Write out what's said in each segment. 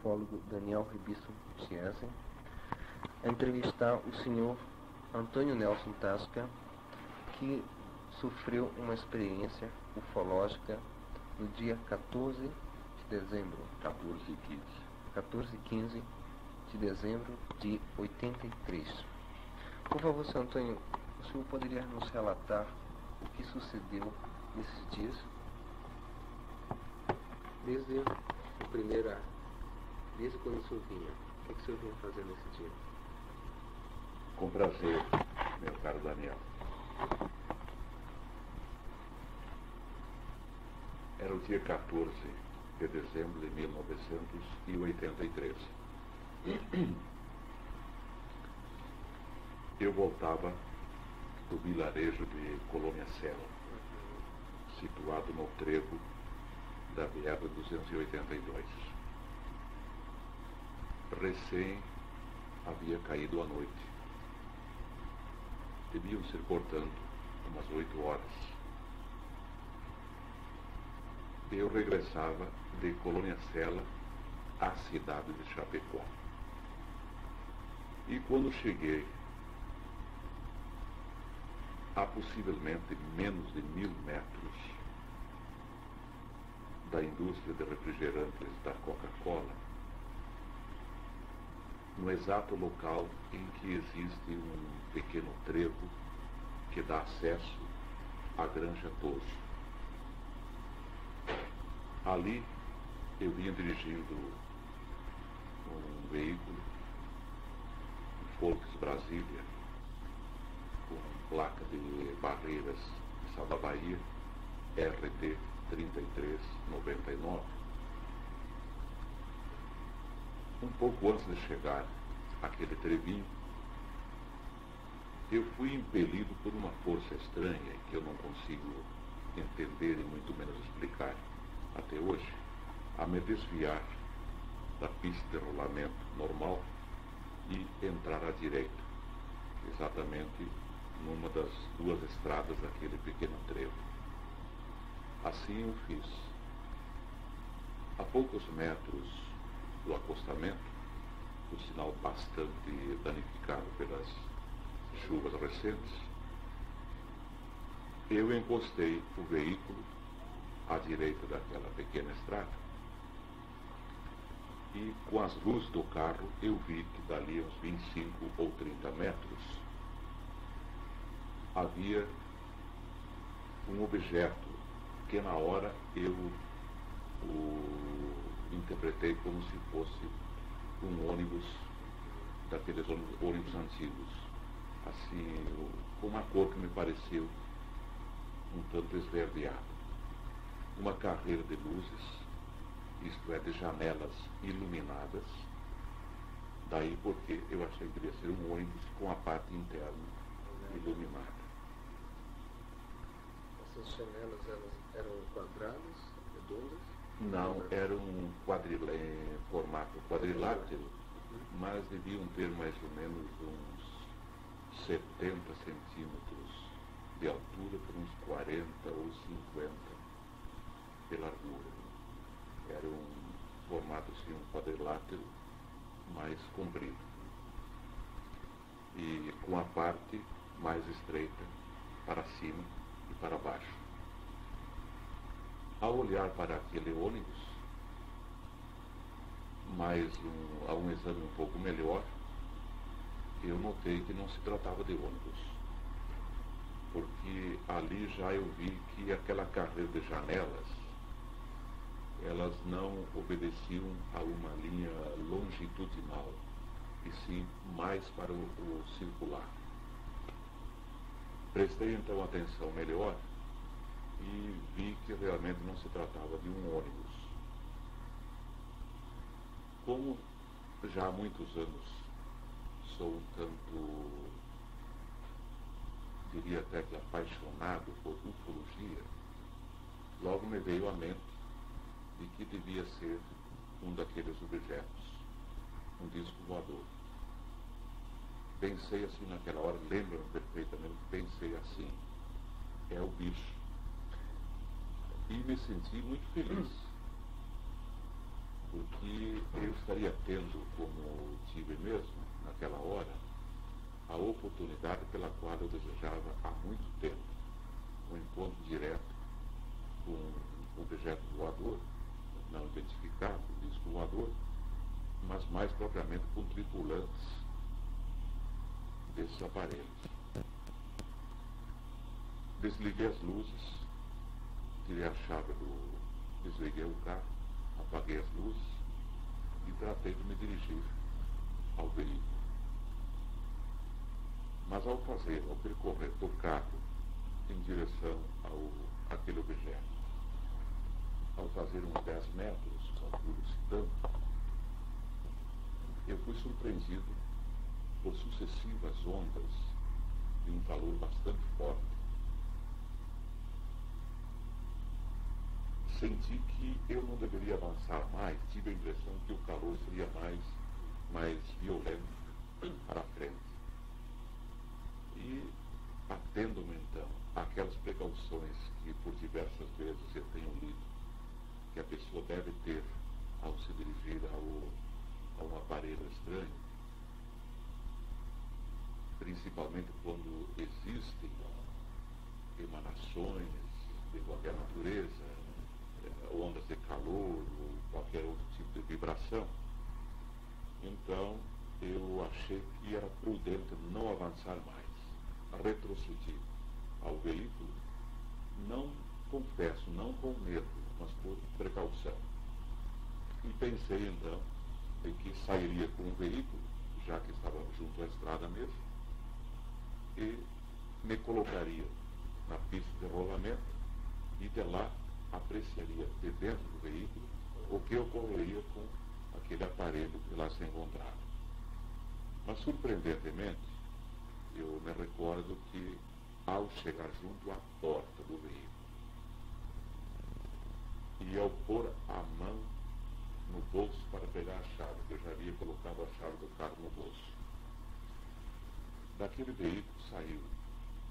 ufólogo Daniel Ribisso Chiesi a entrevistar o senhor Antônio Nelson Tasca, que sofreu uma experiência ufológica no dia 14 de dezembro. 14 e 15 de dezembro de 83. Por favor, senhor Antônio, o senhor poderia nos relatar o que sucedeu nesses dias? Desde quando o senhor vinha? O que o senhor vinha fazer nesse dia? Com prazer, meu caro Daniel. Era o dia 14 de dezembro de 1983. Eu voltava do vilarejo de Colônia Sela, situado no trevo da BR-282. Recém havia caído a noite. Deviam ser, portanto, umas 8 horas. Eu regressava de Colônia Sela à cidade de Chapecó. E quando cheguei a possivelmente menos de 1000 metros da indústria de refrigerantes da Coca-Cola, no exato local em que existe um pequeno trevo que dá acesso à Granja Toso. Ali eu vinha dirigindo um veículo, um Volks Brasília, com placa de Barreiras de Sal da Bahia, RT 3399. Um pouco antes de chegar àquele trevinho, eu fui impelido por uma força estranha que eu não consigo entender e muito menos explicar até hoje, a me desviar da pista de rolamento normal e entrar à direita, exatamente numa das 2 estradas daquele pequeno trevo. Assim eu fiz. A poucos metros do acostamento, o sinal bastante danificado pelas chuvas recentes, eu encostei o veículo à direita daquela pequena estrada e, com as luzes do carro, eu vi que dali a uns 25 ou 30 metros havia um objeto que na hora eu o interpretei como se fosse um ônibus, daqueles ônibus antigos, assim, com uma cor que me pareceu um tanto esverdeada. Uma carreira de luzes, isto é, de janelas iluminadas, daí porque eu achei que devia ser um ônibus com a parte interna iluminada. Essas janelas, elas eram quadradas, redondas? Não, era um formato quadrilátero, mas deviam ter mais ou menos uns 70 centímetros de altura por uns 40 ou 50 de largura. Era um formato assim, um quadrilátero mais comprido e com a parte mais estreita para cima e para baixo. Ao olhar para aquele ônibus, a um exame um pouco melhor, eu notei que não se tratava de ônibus, porque ali já eu vi que aquela carreira de janelas, elas não obedeciam a uma linha longitudinal, e sim mais para o circular. Prestei então atenção melhor e vi que realmente não se tratava de um ônibus. Como já há muitos anos sou um tanto, diria até que apaixonado por ufologia, logo me veio à mente de que devia ser um daqueles objetos, um disco voador. Pensei assim naquela hora, lembro-me perfeitamente, pensei assim, é o bicho. E me senti muito feliz. porque eu estaria tendo, como tive mesmo naquela hora, a oportunidade pela qual eu desejava há muito tempo, um encontro direto com um objeto voador, não identificado, disco voador, mas mais propriamente com tripulantes desses aparelhos. Desliguei as luzes, tirei a chave desliguei o carro, apaguei as luzes e tratei de me dirigir ao veículo. Mas ao percorrer o carro em direção àquele objeto, ao fazer uns 10 metros, calculo tanto, eu fui surpreendido por sucessivas ondas de um calor bastante forte. Senti que eu não deveria avançar mais, tive a impressão que o calor seria mais violento para a frente. E, atendo-me então àquelas precauções que por diversas vezes eu tenho lido, que a pessoa deve ter ao se dirigir a um aparelho estranho, principalmente quando existem emanações de qualquer natureza, ondas de calor ou qualquer outro tipo de vibração. Então eu achei que era prudente não avançar mais, retrocedi ao veículo, não confesso, não com medo, mas por precaução. E pensei então em que sairia com o veículo, já que estava junto à estrada mesmo, e me colocaria na pista de rolamento e de lá apreciaria de dentro do veículo o que ocorreria com aquele aparelho que lá se encontrava. Mas, surpreendentemente, eu me recordo que, ao chegar junto à porta do veículo e ao pôr a mão no bolso para pegar a chave, que eu já havia colocado a chave do carro no bolso, daquele veículo saiu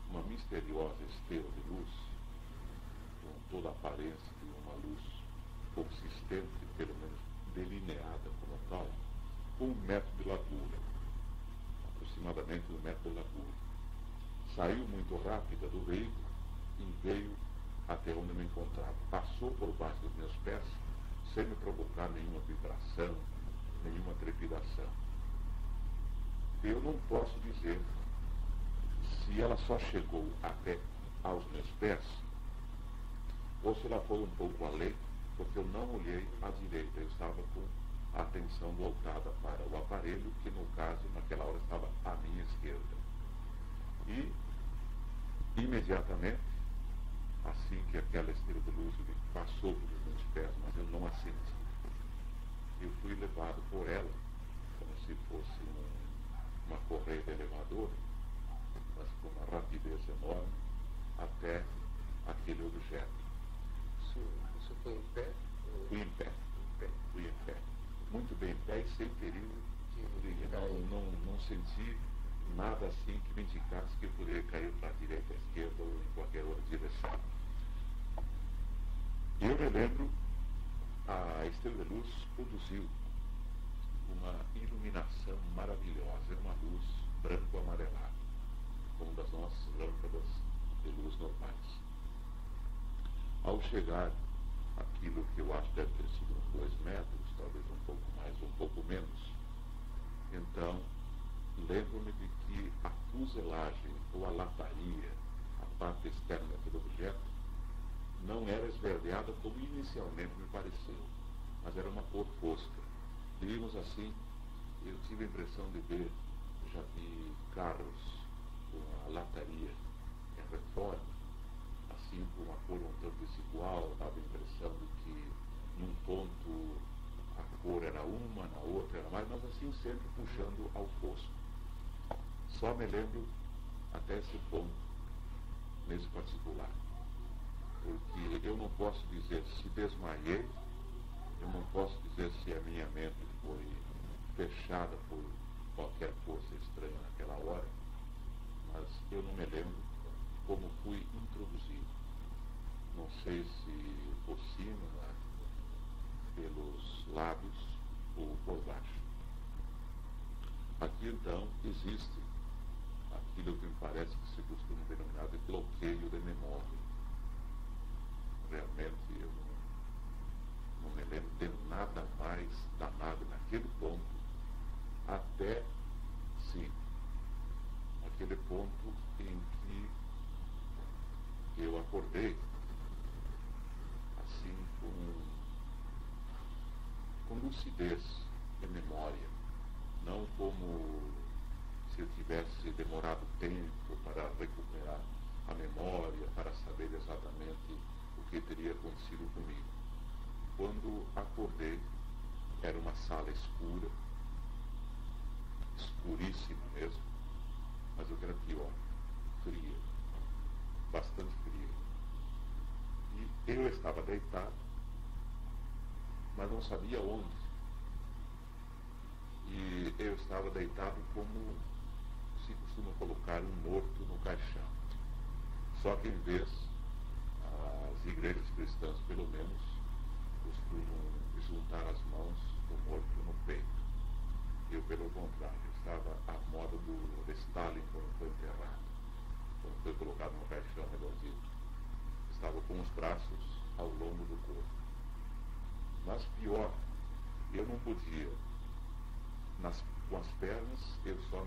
uma misteriosa estrela de luz, com toda a aparência de uma luz consistente, pelo menos delineada como tal, com 1 metro de largura, aproximadamente 1 metro de largura. Saiu muito rápida do veículo e veio até onde me encontrava. Passou por baixo dos meus pés, sem me provocar nenhuma vibração, nenhuma trepidação. Eu não posso dizer se ela só chegou até aos meus pés, ou se ela foi um pouco além, porque eu não olhei à direita, eu estava com a atenção voltada para o aparelho, que no caso, naquela hora, estava à minha esquerda. E, imediatamente, assim que aquela estrela de luz passou pelos meus pés, mas eu não a senti, eu fui levado por ela, como se fosse uma correia de elevador, mas com uma rapidez enorme, até aquele objeto. Isso foi em pé? Fui em pé. Fui em pé. Muito bem em pé e sem perigo. Não senti nada assim que me indicasse que eu poderia cair para a direita, à esquerda ou em qualquer outra direção. Eu me lembro, a estrela de luz produziu uma iluminação maravilhosa, era uma luz branco-amarelada, como das nossas lâmpadas de luz normais. Ao chegar aquilo que eu acho que deve ter sido uns 2 metros, talvez um pouco mais, um pouco menos, então lembro-me de que a fuselagem ou a lataria, a parte externa daquele objeto, não era esverdeada como inicialmente me pareceu, mas era uma cor fosca. Diríamos assim, eu tive a impressão de ver, já vi carros com a lataria em reforma, assim, com uma cor um tanto desigual, dava a impressão de que num ponto a cor era uma, na outra era mais, mas assim sempre puxando ao fosco. Só me lembro até esse ponto, nesse particular, porque eu não posso dizer se desmaiei, eu não posso dizer se a minha mente foi fechada por qualquer força estranha naquela hora, mas eu não me lembro como fui introduzido. Não sei se por cima, pelos lábios, Aqui então existe aquilo que me parece que se costuma denominar de bloqueio de memória. Realmente eu não me lembro de nada mais danado naquele ponto, até sim, aquele ponto em que eu acordei assim com lucidez de memória, não como se eu tivesse demorado tempo para recuperar a memória, para saber exatamente o que teria acontecido comigo. Quando acordei, era uma sala escura, escuríssima mesmo, mas o que era pior, fria, bastante fria. E eu estava deitado, mas não sabia onde. E eu estava deitado como se costuma colocar um morto no caixão. Só que em vez, as igrejas cristãs, pelo menos, costumam juntar as mãos do morto no peito. Eu, pelo contrário, estava à moda de Stalin quando foi enterrado, quando foi colocado no caixão redondinho. Estava com os braços ao longo do corpo. Mas pior, eu não podia. Com as pernas, eu só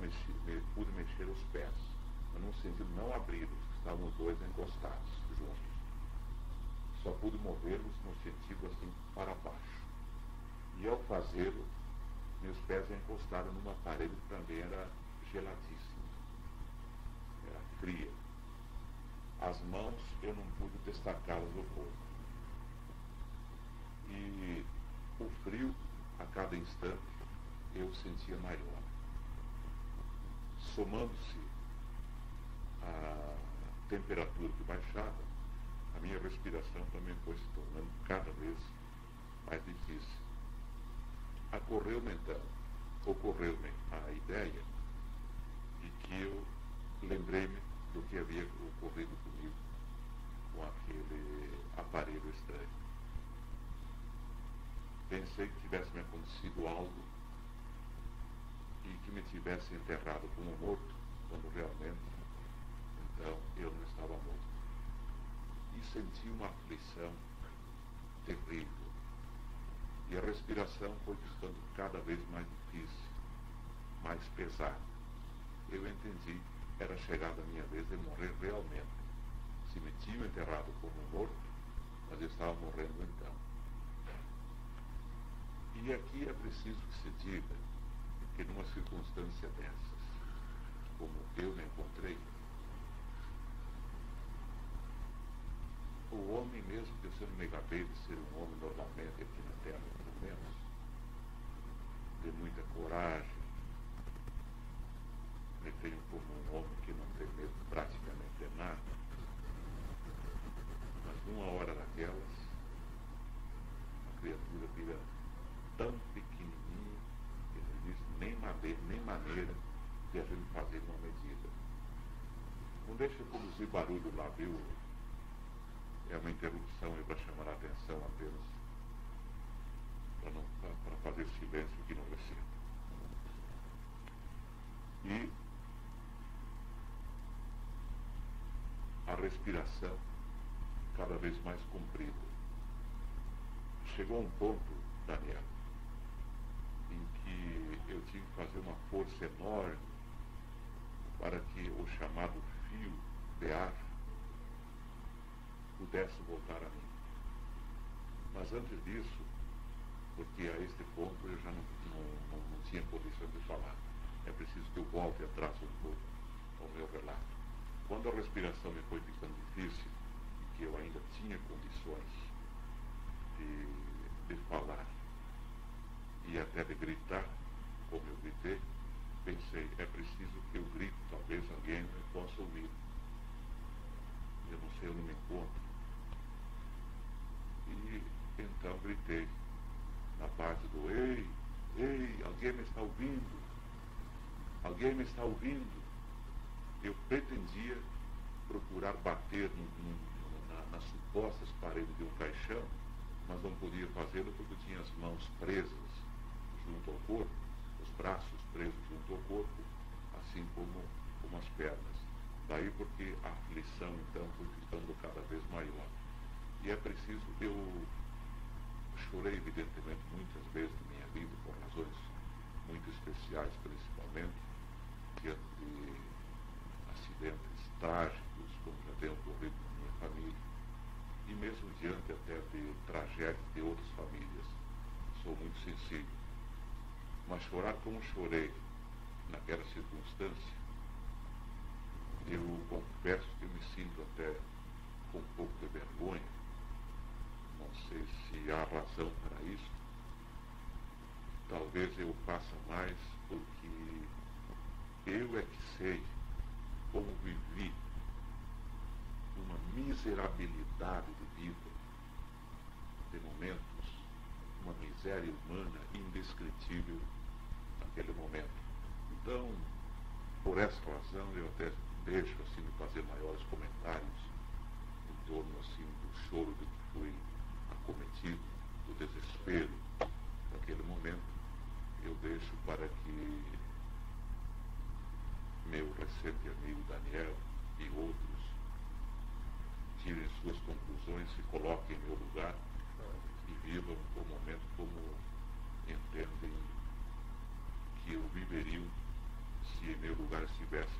pude mexer os pés, mas num sentido não abridos, estavam os dois encostados juntos. Só pude movê-los no sentido assim para baixo. E ao fazê-lo, meus pés encostaram numa parede que também era geladíssima, era fria. As mãos eu não pude destacá-las do corpo. E o frio, a cada instante, eu sentia maior. Somando-se à temperatura que baixava, a minha respiração também foi se tornando cada vez mais difícil. Ocorreu-me a ideia de que eu lembrei-me do que havia ocorrido comigo com aquele aparelho estranho. Pensei que tivesse me acontecido algo e que me tivesse enterrado como morto, quando realmente, então, eu não estava morto. E senti uma aflição terrível. E a respiração foi ficando cada vez mais difícil, mais pesada. Eu entendi, era chegada a minha vez de morrer realmente. Se me tinham enterrado como morto, mas eu estava morrendo então. E aqui é preciso que se diga que numa circunstância dessas, como eu me encontrei, o homem, mesmo que eu não me gabei de ser um homem normalmente aqui na Terra, pelo menos, de muita coragem, me tenho como um homem que não tem medo praticamente de nada, mas numa hora daquelas, a criatura vira tão pequenininha que não existe nem maneira de a gente fazer uma medida. Não deixa produzir barulho lá, viu? É uma interrupção para chamar a atenção apenas, para fazer silêncio aqui no recinto. E a respiração cada vez mais comprida. Chegou a um ponto, Daniel, em que eu tinha que fazer uma força enorme para que o chamado fio de ar pudesse voltar a mim. Mas antes disso, porque a este ponto eu já não tinha condição de falar, é preciso que eu volte atrás um pouco ao meu relato. Quando a respiração me foi ficando difícil, e que eu ainda tinha condições de falar e até de gritar, como eu gritei, pensei, é preciso que eu grite, talvez alguém me possa ouvir. Eu não sei onde me encontro. E então gritei, na parte do ei, alguém me está ouvindo? Alguém me está ouvindo? Eu pretendia procurar bater nas supostas paredes de um caixão, mas não podia fazê-lo porque tinha as mãos presas junto ao corpo, os braços presos junto ao como as pernas. Daí porque a aflição, então, foi ficando cada vez maior. E é preciso, eu chorei, evidentemente, muitas vezes na minha vida, por razões muito especiais, principalmente, diante de acidentes trágicos, como já tem ocorrido na minha família, e mesmo diante até de tragédias de outras famílias. Sou muito sensível. Mas chorar como chorei naquela circunstância, eu confesso que eu me sinto até com um pouco de vergonha. Não sei se há razão para isso. Talvez eu faça mais porque eu é que sei como vivi uma miserabilidade de vida, de momentos, uma miséria humana indescritível naquele momento. Então, por essa razão, eu até deixo assim de fazer maiores comentários em torno assim do choro de que fui acometido, do desespero naquele momento. Eu deixo para que meu recente amigo Daniel e outros tirem suas conclusões, se coloquem em meu lugar e vivam o momento como entendem que eu viveria se em meu lugar estivesse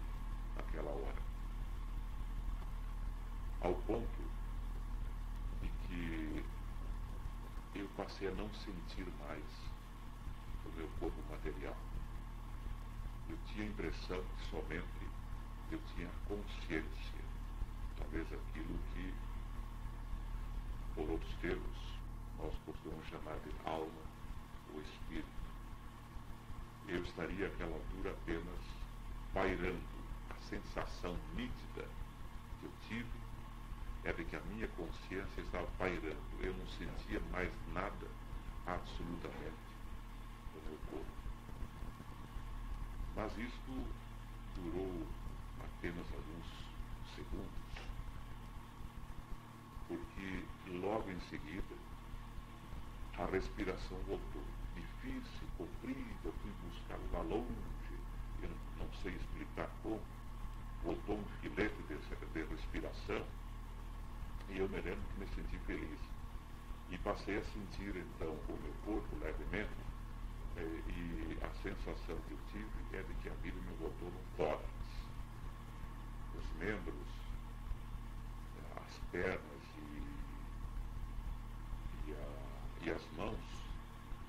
naquela hora. Ao ponto de que eu passei a não sentir mais o meu corpo material. Eu tinha a impressão que somente eu tinha consciência, talvez aquilo que, por outros termos, nós costumamos chamar de alma ou espírito. Eu estaria àquela altura apenas pairando. A sensação nítida que eu tive é de que a minha consciência estava pairando. Eu não sentia mais nada absolutamente do meu corpo. Mas isto durou apenas alguns segundos, porque logo em seguida a respiração voltou. Difícil, comprida, eu fui buscar lá longe, eu não sei explicar como, voltou um filete de respiração e eu me lembro que me senti feliz. E passei a sentir então o meu corpo levemente, e a sensação que eu tive é de que a vida me voltou no tórax. Os membros, as pernas e as mãos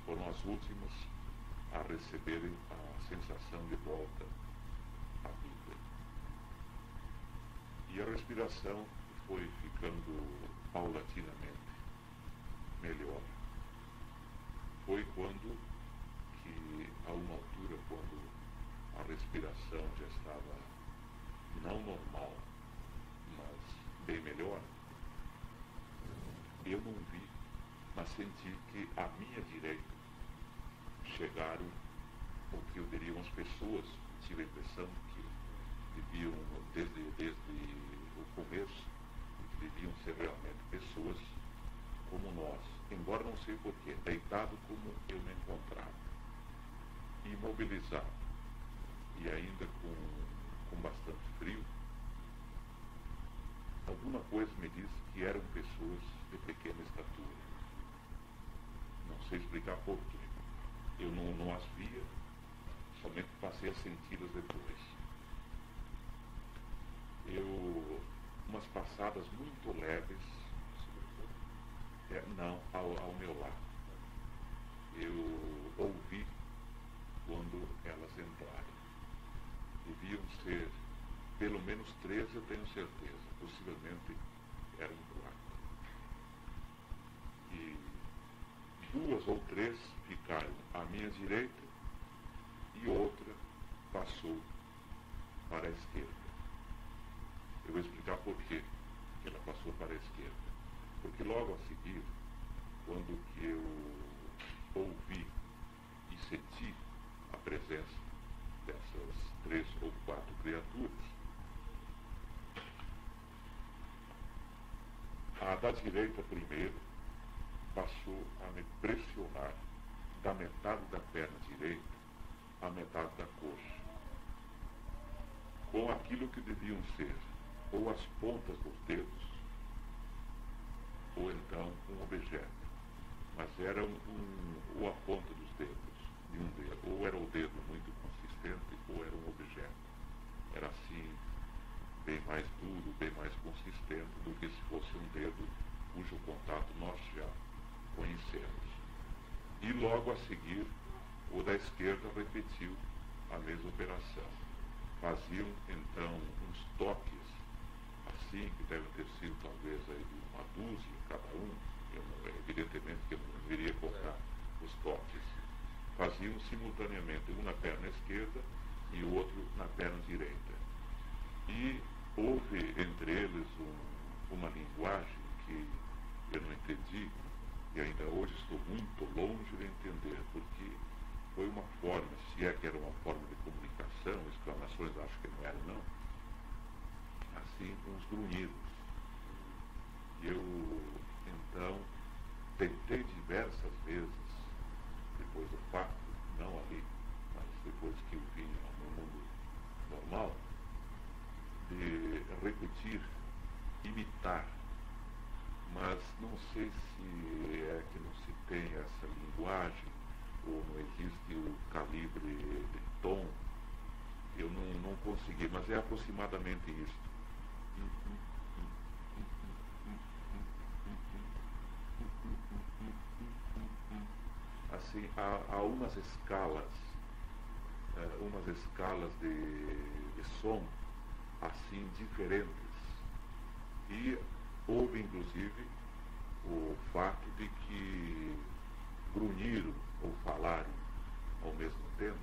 foram as últimas a receberem a sensação de volta à vida. E a respiração foi ficando paulatinamente melhor. Foi quando que, a uma altura, quando a respiração já estava não normal, mas bem melhor, eu não vi, mas senti que à minha direita chegaram o que eu diria umas pessoas, tive a impressão que viviam desde o começo, que deviam ser realmente pessoas como nós, embora não sei porquê, deitado como eu me encontrava, imobilizado e ainda com bastante frio. Alguma coisa me disse que eram pessoas de pequena estatura. Não sei explicar porquê. Eu não as via, somente passei a senti-las depois. Umas passadas muito leves, não, ao meu lado. Eu ouvi quando elas entraram. Deviam ser pelo menos 13, eu tenho certeza. Possivelmente eram 4. E 2 ou 3 ficaram à minha direita e outra passou para a esquerda. Eu vou explicar por quê que ela passou para a esquerda. Porque logo a seguir, quando que eu ouvi e senti a presença dessas 3 ou 4 criaturas, a da direita primeiro passou a me pressionar da metade da perna direita à metade da coxa. com aquilo que deviam ser ou as pontas dos dedos, ou então um objeto. Mas era ou a ponta dos dedos de um dedo, ou era o dedo muito consistente, ou era um objeto. Era assim, bem mais duro, bem mais consistente do que se fosse um dedo cujo contato nós já conhecemos. E logo a seguir, o da esquerda repetiu a mesma operação. Faziam então uns toques, assim, que devem ter sido talvez aí de uma dúzia cada um. Evidentemente que eu não deveria contar os toques. Faziam simultaneamente, um na perna esquerda e o outro na perna direita. E houve entre eles uma linguagem que eu não entendi, e ainda hoje estou muito longe de entender, porque foi uma forma, se é que era uma forma de comunicação, exclamações acho que não eram, não, assim, uns grunhidos. E eu, então, tentei diversas vezes, depois do fato, não ali, mas depois que eu vim no mundo normal, de repetir, imitar, mas não sei se é que não se tem essa linguagem, ou não existe o calibre de tom, eu não consegui, mas é aproximadamente isso. Assim, há umas escalas de som, assim, diferentes. E houve, inclusive, o fato de que grunhiram ou falaram ao mesmo tempo,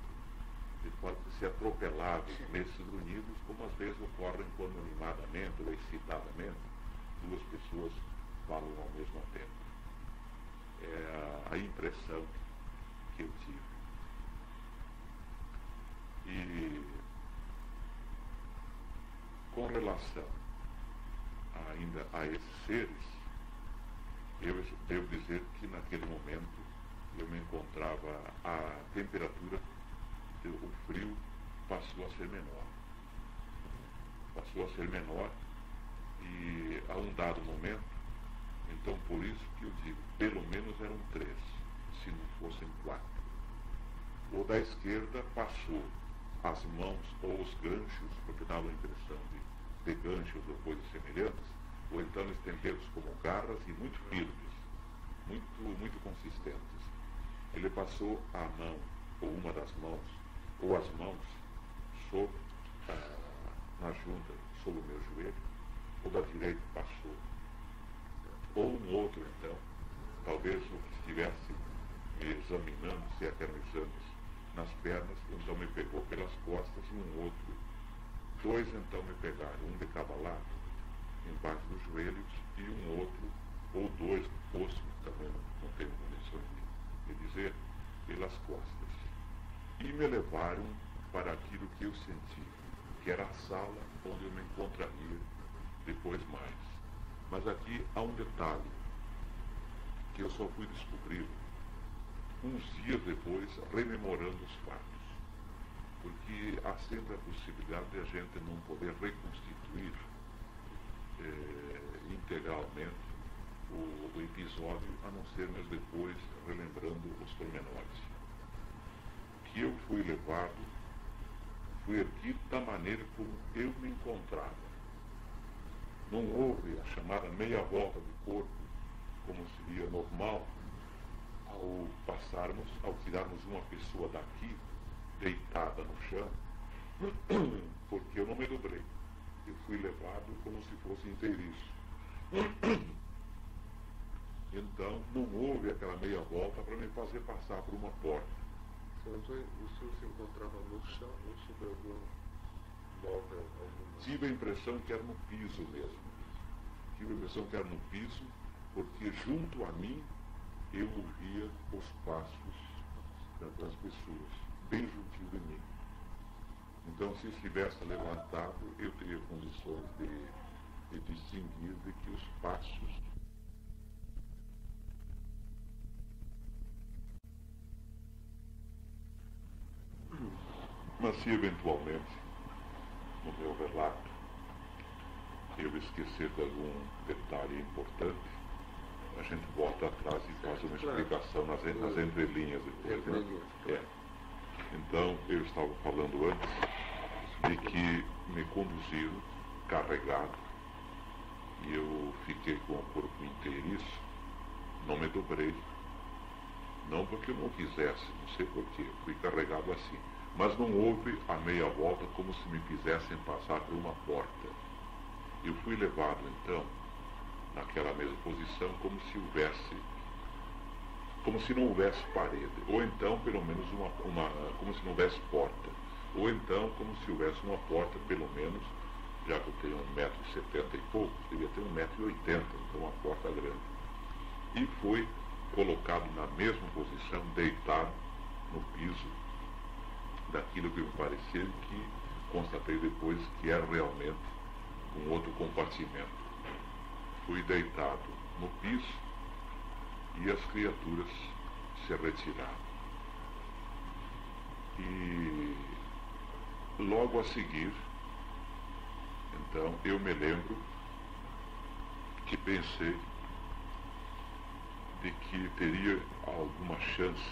de forma que se atropelavam nesses grunhidos, como às vezes ocorrem quando animadamente ou excitadamente duas pessoas falam ao mesmo tempo. É a impressão que eu tive. E com relação ainda a esses seres, eu devo dizer que naquele momento eu me encontrava, a temperatura, o frio passou a ser menor. Passou a ser menor e a um dado momento, então por isso que eu digo, pelo menos eram 3, se não fossem 4. O da esquerda passou as mãos ou os ganchos, porque dava a impressão de ganchos ou coisas semelhantes, ou então estendidos como garras e muito firmes, muito consistentes. Ele passou a mão, ou uma das mãos, ou as mãos, na junta, sobre o meu joelho, o da direita passou, ou um outro então, talvez o que estivesse me examinando, se eram exames, nas pernas, então me pegou pelas costas e um outro. 2 então me pegaram, um de cada lado, embaixo dos joelhos, e um outro, ou 2 no poço, também não tenho condições de dizer, pelas costas. E me levaram para aquilo que eu senti, que era a sala onde eu me encontraria depois mais. Mas aqui há um detalhe, que eu só fui descobrir uns dias depois, rememorando os fatos. Porque há sempre a possibilidade de a gente não poder reconstituir integralmente o episódio, a não ser mesmo depois relembrando os pormenores. Que eu fui levado, fui erguido da maneira como eu me encontrava. Não houve a chamada meia volta do corpo, como seria normal, ao tirarmos uma pessoa daqui, deitada no chão, porque eu não me dobrei. Eu fui levado como se fosse inteiriço. Então, não houve aquela meia volta para me fazer passar por uma porta. Senhor Antônio, o senhor se encontrava no chão ou sobre algum móvel? Tive a impressão que era no piso mesmo. Tive a impressão que era no piso, porque junto a mim eu ouvia os passos das pessoas, bem juntinho de mim. Então, se estivesse levantado, eu teria condições de distinguir de que os passos mas se eventualmente no meu relato eu esquecer de algum detalhe importante, a gente volta atrás e faz uma explicação nas entrelinhas depois, né? Então, eu estava falando antes de que me conduziram carregado e eu fiquei com o corpo inteiriço, não me dobrei, não porque eu não quisesse, não sei porquê, fui carregado assim, mas não houve a meia volta como se me fizessem passar por uma porta. Eu fui levado então naquela mesma posição como se não houvesse parede, ou então pelo menos como se não houvesse porta, ou então como se houvesse uma porta pelo menos, já que eu tenho 1,70 m e pouco, devia ter 1,80 m, então uma porta grande. E fui colocado na mesma posição, deitado no piso daquilo que me pareceu, que constatei depois que era realmente um outro compartimento. Fui deitado no piso e as criaturas se retiraram. E logo a seguir, então, eu me lembro que pensei de que teria alguma chance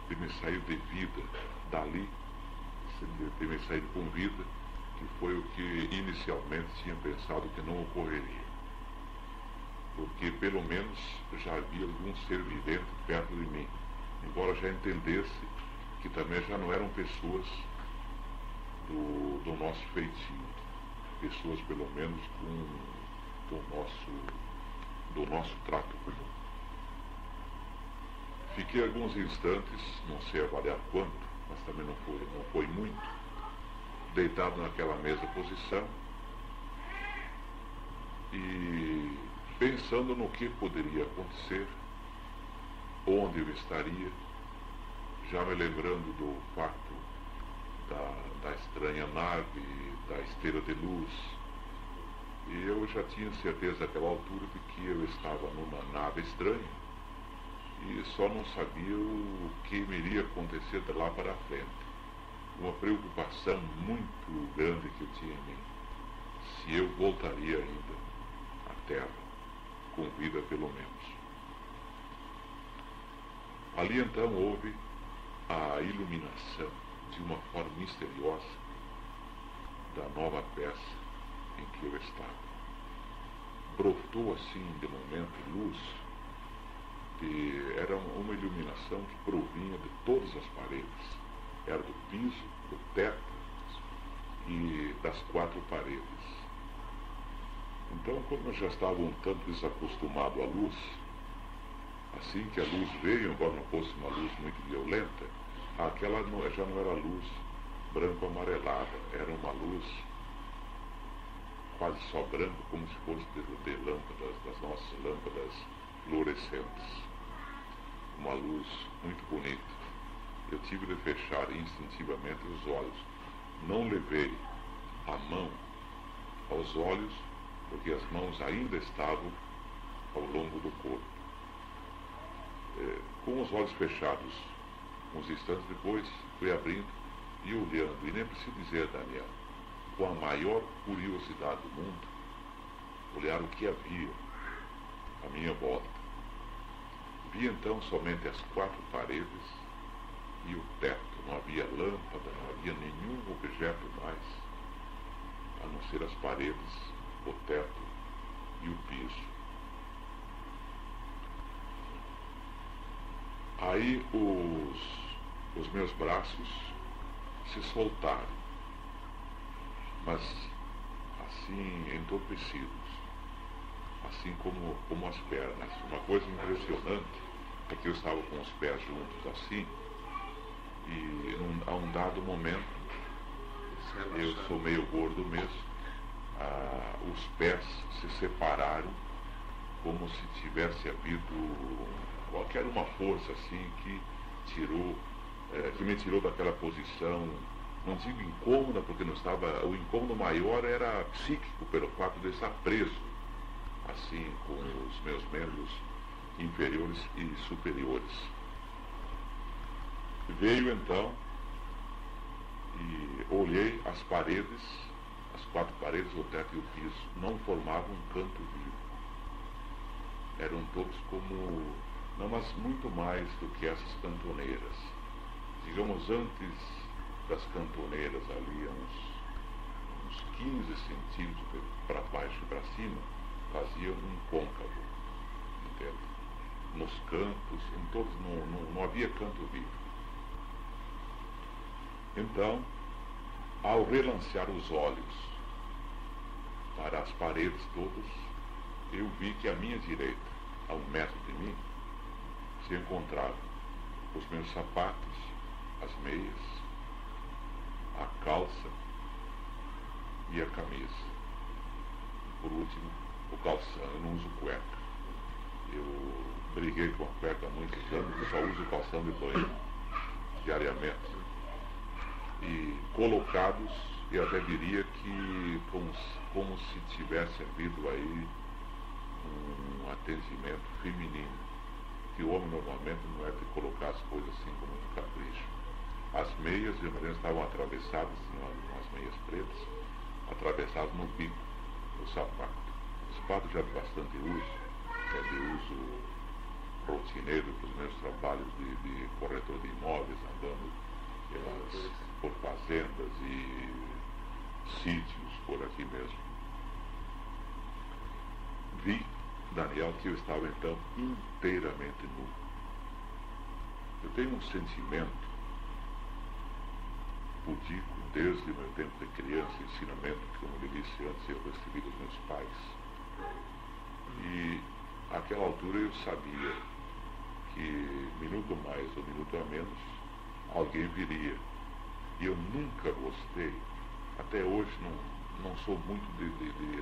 de me sair de vida dali, de me sair com vida, que foi o que inicialmente tinha pensado que não ocorreria. Porque pelo menos já havia algum ser vivente perto de mim, embora já entendesse que também já não eram pessoas do nosso feitio, pessoas pelo menos do nosso trato comum. Fiquei alguns instantes, não sei avaliar quanto, mas também não foi muito, deitado naquela mesma posição e pensando no que poderia acontecer, onde eu estaria, já me lembrando do fato da estranha nave, da esteira de luz, e eu já tinha certeza naquela altura de que eu estava numa nave estranha e só não sabia o que me iria acontecer de lá para a frente. Uma preocupação muito grande que eu tinha em mim, se eu voltaria ainda à Terra, com vida pelo menos. Ali então houve a iluminação de uma forma misteriosa da nova peça em que eu estava. Brotou assim de momento luz, era uma iluminação que provinha de todas as paredes. Era do piso, do teto e das 4 paredes. Então, como eu já estava um tanto desacostumado à luz, assim que a luz veio, embora não fosse uma luz muito violenta, aquela já não era luz branco-amarelada, era uma luz quase só branca, como se fosse de lâmpadas, das nossas lâmpadas fluorescentes. Uma luz muito bonita. Eu tive de fechar instintivamente os olhos. Não levei a mão aos olhos, porque as mãos ainda estavam ao longo do corpo. Com os olhos fechados, uns instantes depois, fui abrindo e olhando, e nem preciso dizer, Daniel, com a maior curiosidade do mundo, olhar o que havia à minha volta. Vi então somente as 4 paredes e o teto. Não havia lâmpada, não havia nenhum objeto mais, a não ser as paredes, o teto e o piso. Aí os meus braços se soltaram, mas assim entorpecidos, assim como as pernas. Uma coisa impressionante é que eu estava com os pés juntos assim, e a um dado momento, eu sou meio gordo mesmo, os pés se separaram como se tivesse havido qualquer uma força assim que me tirou daquela posição, não digo incômoda, porque não estava, o incômodo maior era psíquico, pelo fato de estar preso assim com os meus membros inferiores e superiores. Veio então e olhei as paredes, as 4 paredes, o teto e o piso, não formavam um canto vivo. Eram todos como, não, mas muito mais do que essas cantoneiras. Digamos, antes das cantoneiras, ali uns 15 centímetros para baixo e para cima, fazia um côncavo, entende? Nos cantos, em todos, não havia canto vivo. Então, ao relancear os olhos para as paredes todas, eu vi que à minha direita, a 1 metro de mim, se encontravam os meus sapatos, as meias, a calça e a camisa. Por último, o calção. Eu não uso cueca. Eu briguei com a cueca há muitos anos e só uso o calção de banho diariamente. E colocados, eu até diria que como se tivesse havido aí um atendimento feminino, que o homem normalmente não é de colocar as coisas assim com muito capricho. As meias, de maneira, estavam atravessadas, as meias pretas, atravessadas no bico do sapato. O sapato já de bastante uso, é de uso rotineiro para os meus trabalhos de corretor de imóveis, andando por fazendas e sítios por aqui mesmo. Vi, Daniel, que eu estava então inteiramente nu. Eu tenho um sentimento pudico desde o meu tempo de criança, ensinamento que, como eu disse antes, eu recebi dos meus pais. E àquela altura eu sabia que minuto mais ou minuto a menos alguém viria. E eu nunca gostei, até hoje não sou muito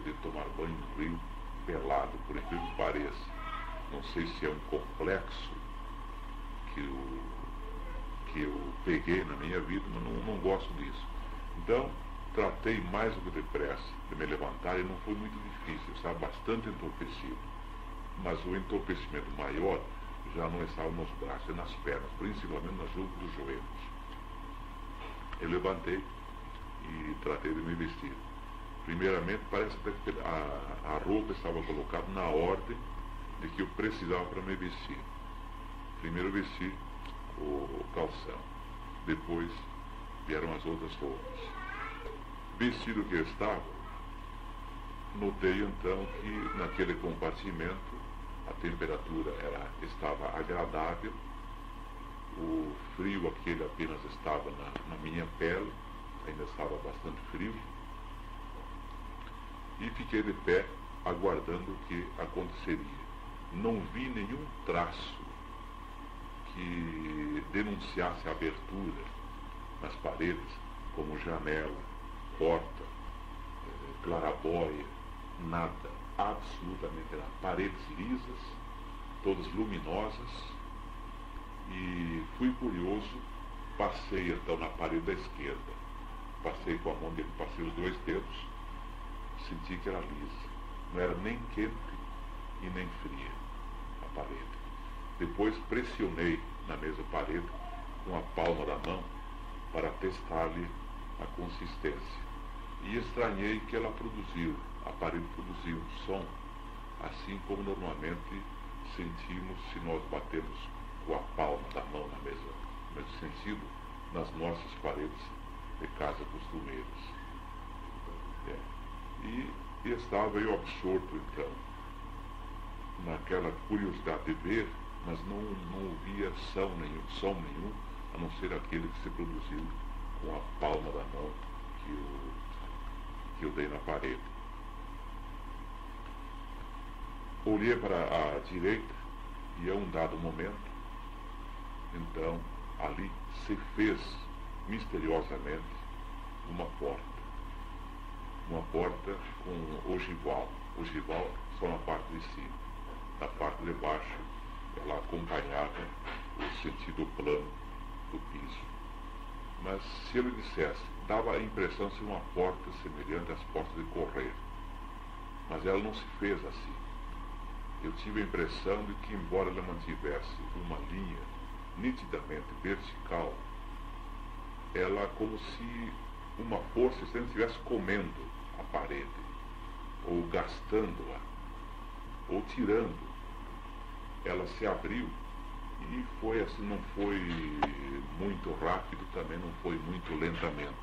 de tomar banho no rio pelado, por incrível que pareça. Não sei se é um complexo que eu peguei na minha vida, mas não gosto disso. Então, tratei mais do que depressa de me levantar e não foi muito difícil, eu estava bastante entorpecido. Mas o entorpecimento maior já não estava nos braços e nas pernas, principalmente dos joelhos. Eu levantei e tratei de me vestir. Primeiramente, parece até que a roupa estava colocada na ordem de que eu precisava para me vestir. Primeiro vesti o calção, depois vieram as outras roupas. Vestido que eu estava, notei então que naquele compartimento a temperatura estava agradável, o frio aquele apenas estava na minha pele, ainda estava bastante frio, e fiquei de pé aguardando o que aconteceria. Não vi nenhum traço que denunciasse a abertura nas paredes, como janela, porta, clarabóia, nada, absolutamente nada. Paredes lisas, todas luminosas, e fui curioso, passei então na parede da esquerda, passei com a mão dele, passei os 2 dedos, senti que era lisa, não era nem quente e nem fria a parede. Depois pressionei na mesma parede com a palma da mão para testar-lhe a consistência. E estranhei que ela produziu, a parede produziu um som, assim como normalmente sentimos se nós batemos com a palma da mão no mesmo sentido nas nossas paredes de casa costumeiras. E estava eu absorto então naquela curiosidade de ver, mas não ouvia som nenhum, a não ser aquele que se produziu com a palma da mão que eu dei na parede. Olhei para a direita e a um dado momento, então ali se fez misteriosamente uma porta com ogival só na parte de cima. Na parte de baixo ela acompanhava o sentido plano do piso. Mas se eu lhe dissesse, dava a impressão de ser uma porta semelhante às portas de correr, mas ela não se fez assim. Eu tive a impressão de que, embora ela mantivesse uma linha nitidamente vertical, ela como se uma força se ele estivesse comendo a parede, ou gastando-a, ou tirando. Ela se abriu e foi assim, não foi muito rápido, também não foi muito lentamente.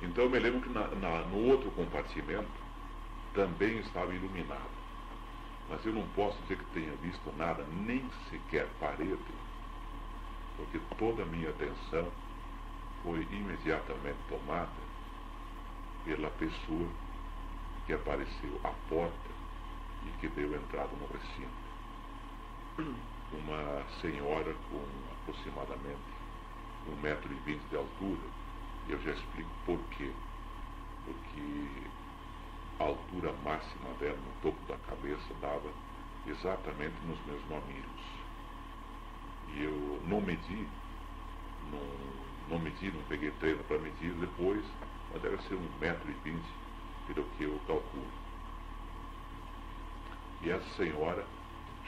Então eu me lembro que no outro compartimento também estava iluminado. Mas eu não posso dizer que tenha visto nada, nem sequer parede, porque toda a minha atenção foi imediatamente tomada pela pessoa que apareceu à porta e que deu entrada no recinto. Uma senhora com aproximadamente 1,20 m de altura, e eu já explico por quê. Porque a altura máxima dela, no topo da cabeça, dava exatamente nos meus mamilos. E eu não medi, não peguei treino para medir depois, mas deve ser 1,20 m, pelo que eu calculo. E essa senhora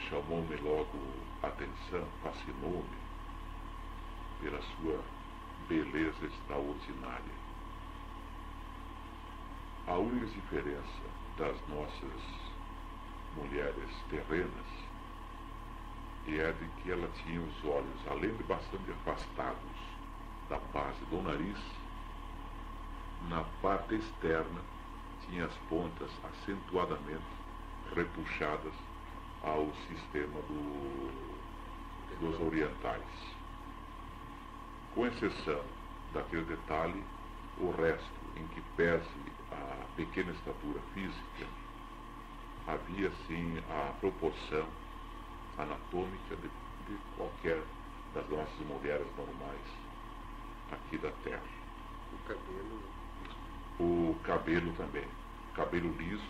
chamou-me logo a atenção, fascinou-me pela sua beleza extraordinária. A única diferença das nossas mulheres terrenas é de que ela tinha os olhos, além de bastante afastados da base do nariz, na parte externa tinha as pontas acentuadamente repuxadas ao sistema dos orientais. Com exceção daquele detalhe, o resto, em que pese a pequena estatura física, havia sim a proporção anatômica de qualquer das nossas mulheres normais aqui da Terra. O cabelo? O cabelo também. Cabelo liso,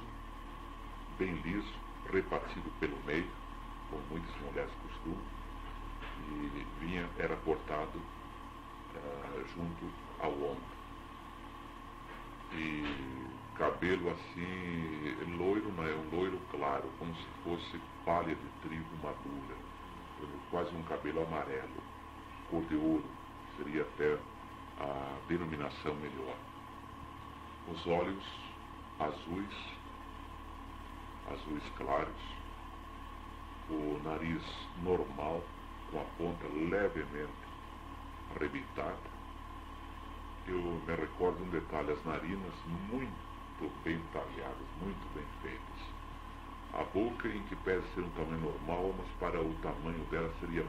bem liso, repartido pelo meio, como muitas mulheres costumam, e era cortado junto ao ombro. E cabelo assim, loiro, não é um loiro claro, como se fosse palha de trigo madura, quase um cabelo amarelo, cor de ouro, seria até a denominação melhor. Os olhos azuis claros, o nariz normal, com a ponta levemente arrebitada. Eu me recordo um detalhe, as narinas muito bem talhadas, muito bem feitas. A boca, em que pese ser um tamanho normal, mas para o tamanho dela seria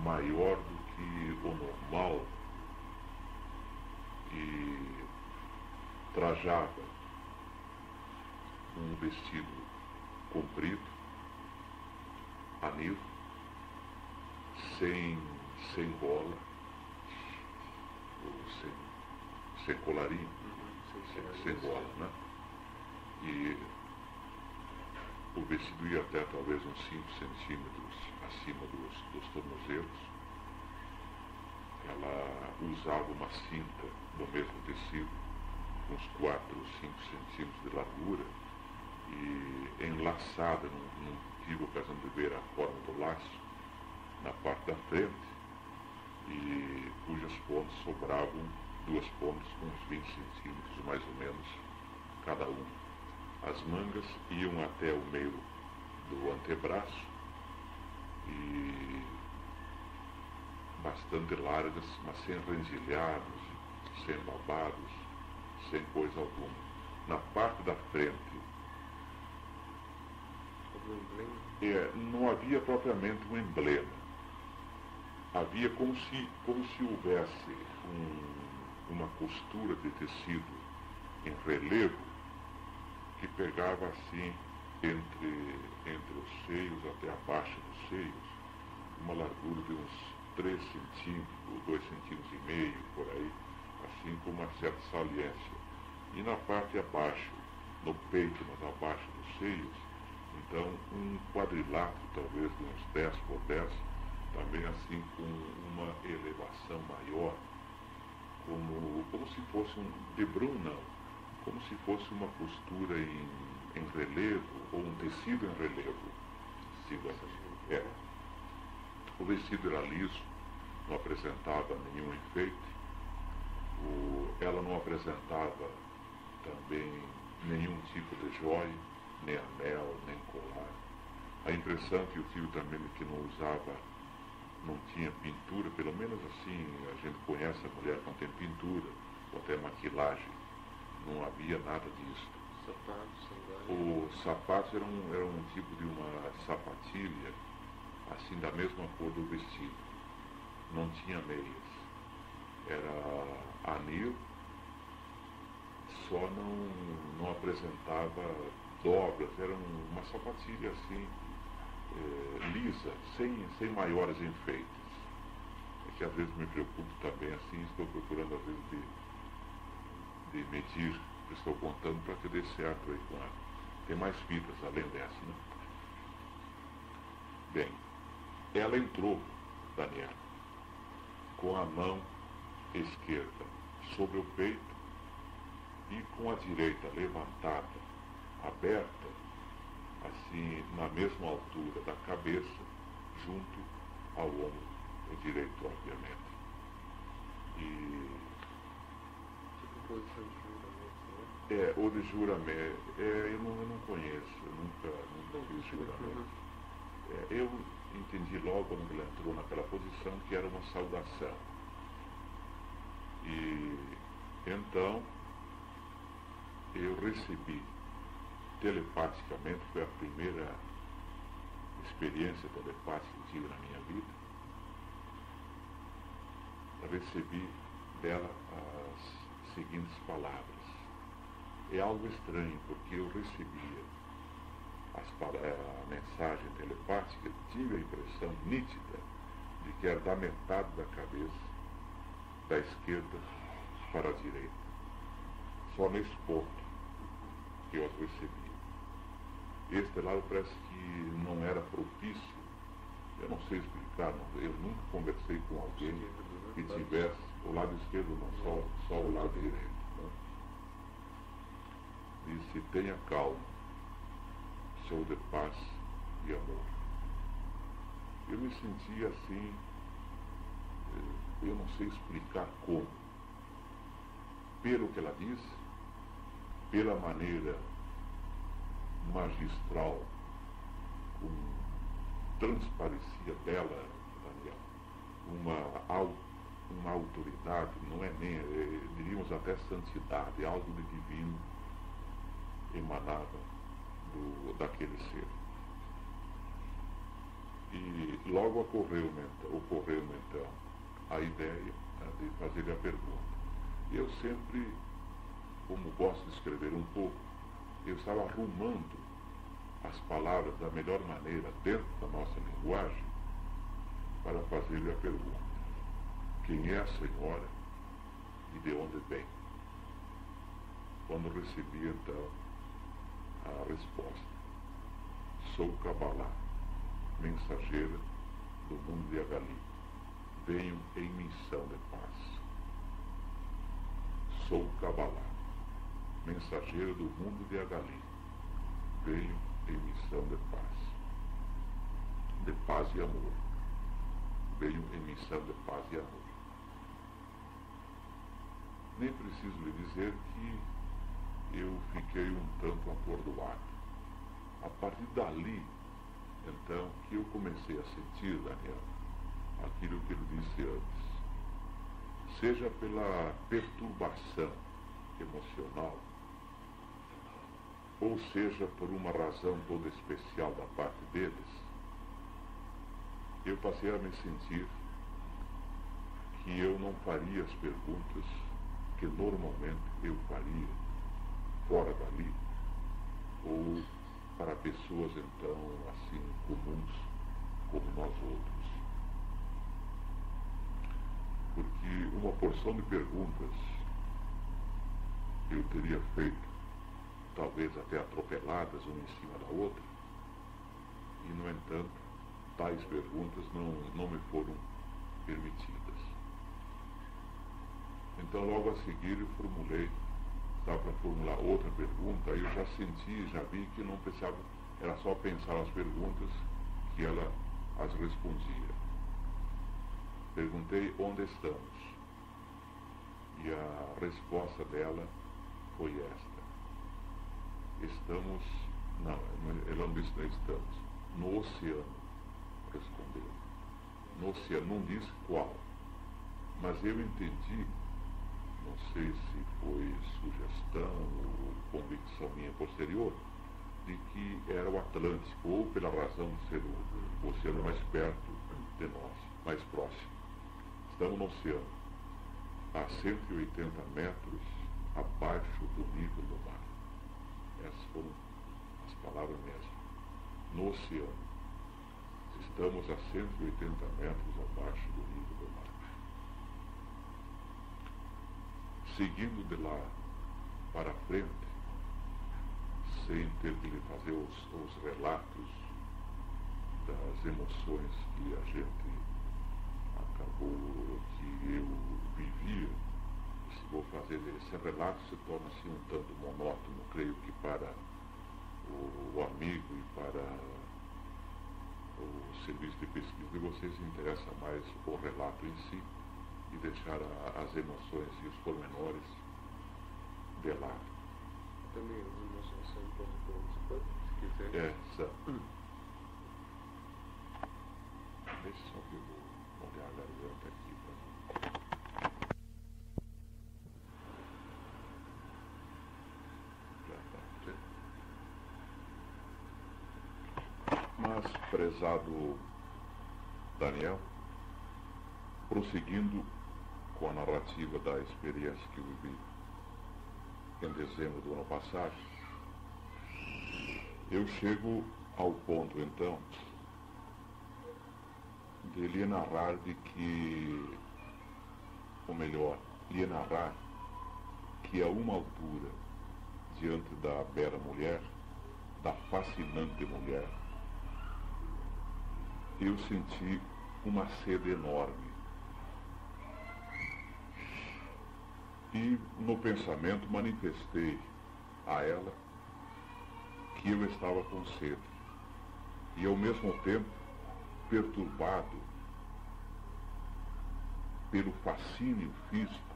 maior do que o normal, e trajava um vestido comprido, anil, sem gola, ou sem colarinho, sem gola, né? E o vestido ia até talvez uns 5 centímetros acima dos tornozelos. Ela usava uma cinta do mesmo tecido, uns 4 ou 5 centímetros de largura, e enlaçada, não tive a ocasião de ver a forma do laço, na parte da frente, e cujas pontas sobravam 2 pontas com uns 20 centímetros mais ou menos cada uma. As mangas iam até o meio do antebraço e bastante largas, mas sem rendilhados, sem babados, sem coisa alguma. Na parte da frente não havia propriamente um emblema. Havia como se houvesse uma costura de tecido em relevo que pegava assim entre os seios até abaixo dos seios, uma largura de uns 3 centímetros, 2,5 centímetros, por aí, assim com uma certa saliência. E na parte abaixo, no peito, mas abaixo dos seios, então um quadrilátero, talvez de uns 10 por 10, também assim com uma elevação maior, como se fosse um debrun, não, como se fosse uma costura em relevo, ou um tecido em relevo. O vestido era liso, não apresentava nenhum enfeite, Ela não apresentava também nenhum tipo de joia, nem anel, nem colar. A impressão que eu tive também de que não usava, não tinha pintura, pelo menos assim, a gente conhece a mulher que não tem pintura, ou até maquilagem, não havia nada disso. Sapatos, sandálias. Os sapatos eram um tipo de uma sapatilha, assim, da mesma cor do vestido. Não tinha meias. Era anil, só não apresentava dobras, era uma sapatilha assim, lisa, sem maiores enfeites. É que às vezes me preocupo também assim, estou procurando às vezes de medir, estou contando para que dê certo aí com ela. Tem mais fitas além dessa, né? Bem, ela entrou, Daniel, com a mão esquerda sobre o peito e com a direita levantada, aberta, assim, na mesma altura da cabeça, junto ao ombro direito, obviamente. E Tipo posição de juramento, né? o de juramento, eu não conheço, eu nunca fiz juramento. Eu entendi logo quando ela entrou naquela posição que era uma saudação. E então eu recebi telepaticamente, foi a primeira experiência telepática que tive na minha vida. Eu recebi dela as seguintes palavras. É algo estranho, porque eu recebia a mensagem telepática, tive a impressão nítida de que era da metade da cabeça, da esquerda para a direita. Só nesse ponto que eu as recebia. Este lado parece que não era propício, eu não sei explicar, eu nunca conversei com alguém que tivesse o lado esquerdo, não, só o lado direito. Né? Disse, tenha calma, sou de paz e amor. Eu me senti assim, eu não sei explicar como. Pelo que ela disse, pela maneira magistral, como transparecia dela, Daniel, uma autoridade, não é nem, diríamos até santidade, algo de divino emanava daquele ser. E logo ocorreu então a ideia, né, de fazer a pergunta. E eu sempre, como gosto de escrever um pouco, eu estava arrumando as palavras da melhor maneira dentro da nossa linguagem para fazer-lhe a pergunta. Quem é a senhora e de onde vem? Quando recebi então a resposta. Sou Kabbalah, mensageira do mundo de Agali. Venho em missão de paz. Sou Kabbalah, mensageiro do mundo de Agali. Venho em missão de paz e amor. Venho em missão de paz e amor. Nem preciso lhe dizer que eu fiquei um tanto atordoado. A partir dali, então, que eu comecei a sentir, Daniel, aquilo que ele disse antes. Seja pela perturbação emocional, ou seja por uma razão toda especial da parte deles, eu passei a me sentir que eu não faria as perguntas que normalmente eu faria fora dali, ou para pessoas então assim comuns como nós outros. Porque uma porção de perguntas eu teria feito, talvez até atropeladas uma em cima da outra, e no entanto tais perguntas não me foram permitidas. Então logo a seguir eu formulei, estava para formular outra pergunta, aí eu já senti, já vi que não precisava, era só pensar as perguntas que ela as respondia. Perguntei onde estamos. E a resposta dela foi esta: estamos, não, ela não disse estamos, no oceano, respondeu. No oceano, não disse qual, mas eu entendi, não sei se foi sugestão ou convicção minha posterior, de que era o Atlântico, ou pela razão de ser o oceano mais perto de nós, mais próximo. Estamos no oceano, a 180 metros abaixo do nível do mar. Essas foram as palavras mesmo. No oceano. Estamos a 180 metros abaixo do nível do mar. Seguindo de lá para frente, sem ter que lhe fazer os relatos das emoções que a gente acabou, que eu vivia, se vou fazer esse relato, se torna-se um tanto monótono, creio que para o amigo e para o serviço de pesquisa de vocês interessa mais o relato em si e deixar as emoções e os pormenores de lado. Também as emoções são importantes, se quiser. Deixa só que eu vou olhar a garganta aqui para Mas, prezado Daniel, prosseguindo com a narrativa da experiência que eu vivi em dezembro do ano passado, eu chego ao ponto, então, de lhe narrar de que, ou melhor, lhe narrar que a uma altura, diante da bela mulher, da fascinante mulher, eu senti uma sede enorme. E no pensamento manifestei a ela que eu estava com sede. E ao mesmo tempo perturbado pelo fascínio físico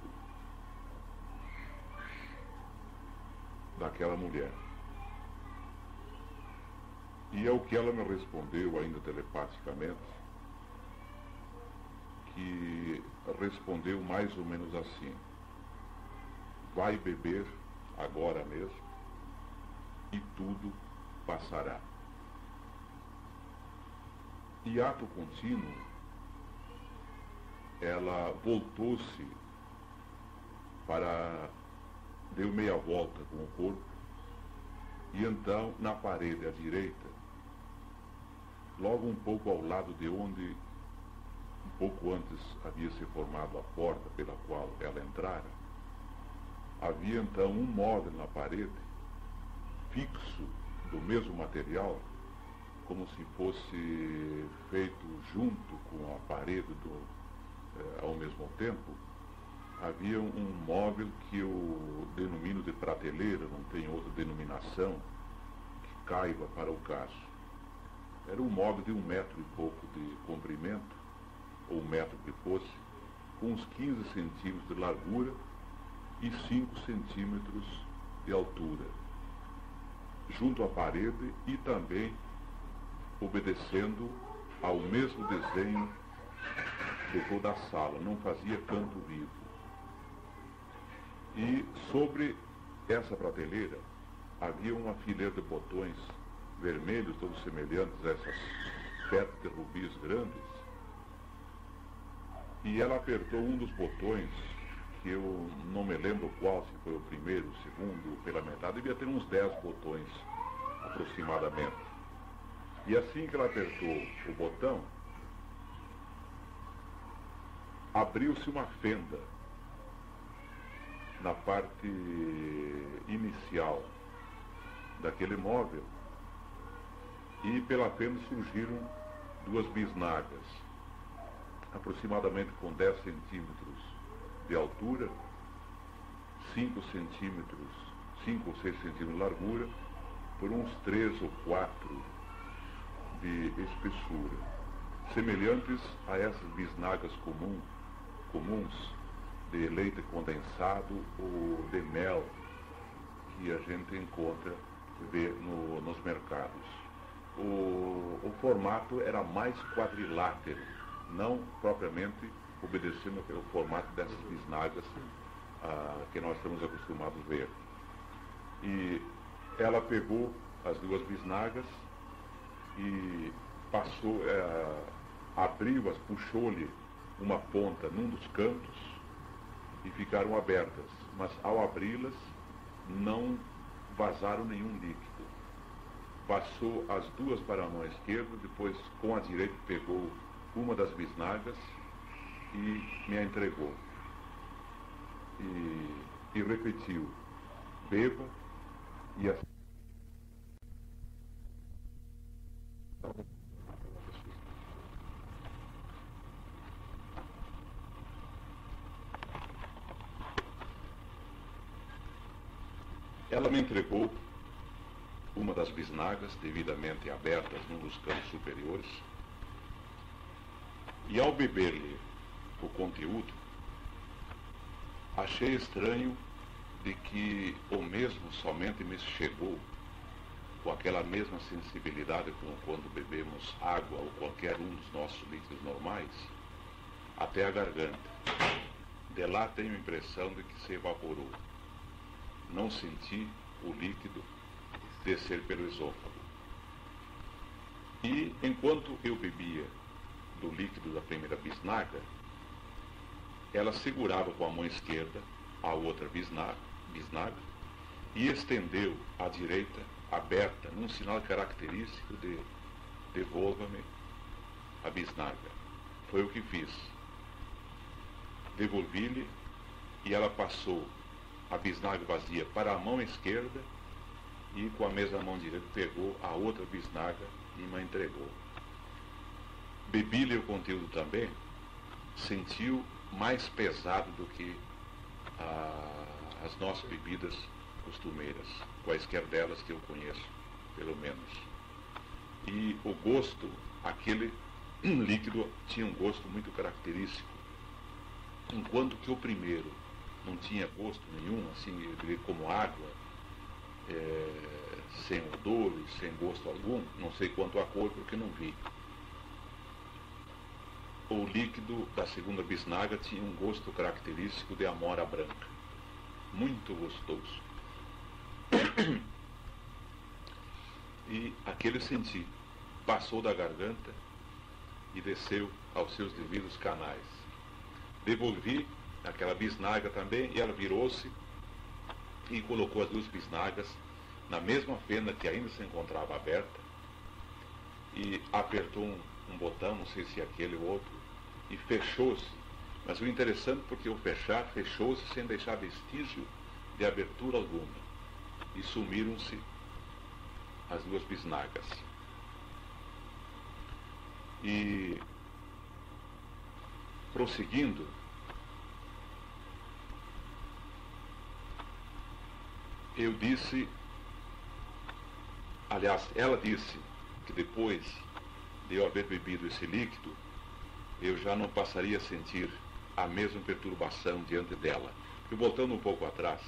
daquela mulher. E é o que ela me respondeu, ainda telepaticamente, que respondeu mais ou menos assim: vai beber agora mesmo e tudo passará. E ato contínuo, ela voltou-se deu meia volta com o corpo, e então na parede à direita, logo um pouco ao lado de onde, um pouco antes, havia se formado a porta pela qual ela entrara, havia então um móvel na parede, fixo, do mesmo material, como se fosse feito junto com a parede ao mesmo tempo. Havia um móvel que eu denomino de prateleira, não tem outra denominação que caiba para o caso. Era um móvel de 1 metro e pouco de comprimento, ou 1 metro que fosse, com uns 15 centímetros de largura e 5 centímetros de altura, junto à parede e também obedecendo ao mesmo desenho de toda a sala, não fazia canto vivo. E sobre essa prateleira havia uma fileira de botões vermelhos, todos semelhantes a essas pedras de rubis grandes, e ela apertou um dos botões, que eu não me lembro qual, se foi o primeiro, o segundo, pela metade, devia ter uns 10 botões aproximadamente. E assim que ela apertou o botão, abriu-se uma fenda na parte inicial daquele móvel, e pela fenda surgiram 2 bisnagas, aproximadamente com 10 centímetros de altura, 5 centímetros, 5 ou 6 centímetros de largura, por uns 3 ou 4 de espessura, semelhantes a essas bisnagas comuns de leite condensado ou de mel que a gente encontra nos mercados. O formato era mais quadrilátero, não propriamente obedecendo ao formato dessas bisnagas que nós estamos acostumados a ver. E ela pegou as duas bisnagas e passou, abriu-as, puxou-lhe uma ponta num dos cantos e ficaram abertas, mas ao abri-las não vazaram nenhum líquido. Passou as duas para a mão esquerda, depois com a direita pegou uma das bisnagas e me a entregou. E repetiu: beba e assim. Ela me entregou uma das bisnagas devidamente abertas num dos cantos superiores, e ao beber-lhe o conteúdo, achei estranho de que o mesmo somente me chegou com aquela mesma sensibilidade como quando bebemos água ou qualquer um dos nossos líquidos normais, até a garganta. De lá tenho a impressão de que se evaporou. Não senti o líquido descer pelo esôfago. E enquanto eu bebia do líquido da primeira bisnaga, ela segurava com a mão esquerda a outra bisnaga e estendeu à direita, aberta, num sinal característico de devolva-me a bisnaga. Foi o que fiz. Devolvi-lhe e ela passou a bisnaga vazia para a mão esquerda e com a mesma mão direita pegou a outra bisnaga e me entregou. Bebi-lhe o conteúdo também, sentiu mais pesado do que as nossas bebidas costumeiras, quaisquer delas que eu conheço, pelo menos. E o gosto, aquele líquido tinha um gosto muito característico, enquanto que o primeiro não tinha gosto nenhum, assim, como água, sem odor, sem gosto algum, não sei quanto a cor, porque não vi. O líquido da segunda bisnaga tinha um gosto característico de amora branca, muito gostoso. E aquele senti, passou da garganta e desceu aos seus devidos canais. Devolvi aquela bisnaga também e ela virou-se e colocou as duas bisnagas na mesma fenda que ainda se encontrava aberta e apertou um botão, não sei se aquele ou outro, e fechou-se. Mas o interessante porque o fechar, fechou-se sem deixar vestígio de abertura alguma. E sumiram-se as duas bisnagas. E prosseguindo, eu disse, aliás, ela disse que depois de eu haver bebido esse líquido, eu já não passaria a sentir a mesma perturbação diante dela. E voltando um pouco atrás,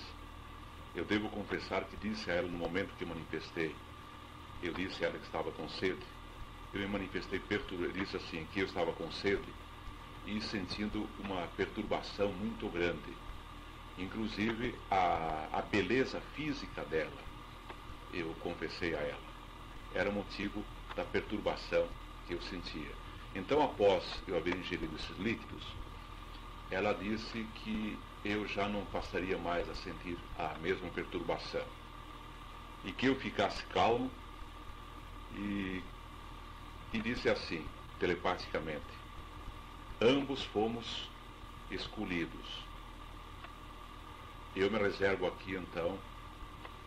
eu devo confessar que disse a ela no momento que manifestei, eu disse a ela que estava com sede, eu me manifestei disse assim, que eu estava com sede e sentindo uma perturbação muito grande. Inclusive a beleza física dela, eu confessei a ela, era motivo da perturbação que eu sentia. Então, após eu haver ingerido esses líquidos, ela disse que eu já não passaria mais a sentir a mesma perturbação e que eu ficasse calmo e disse assim, telepaticamente: ambos fomos escolhidos. Eu me reservo aqui, então,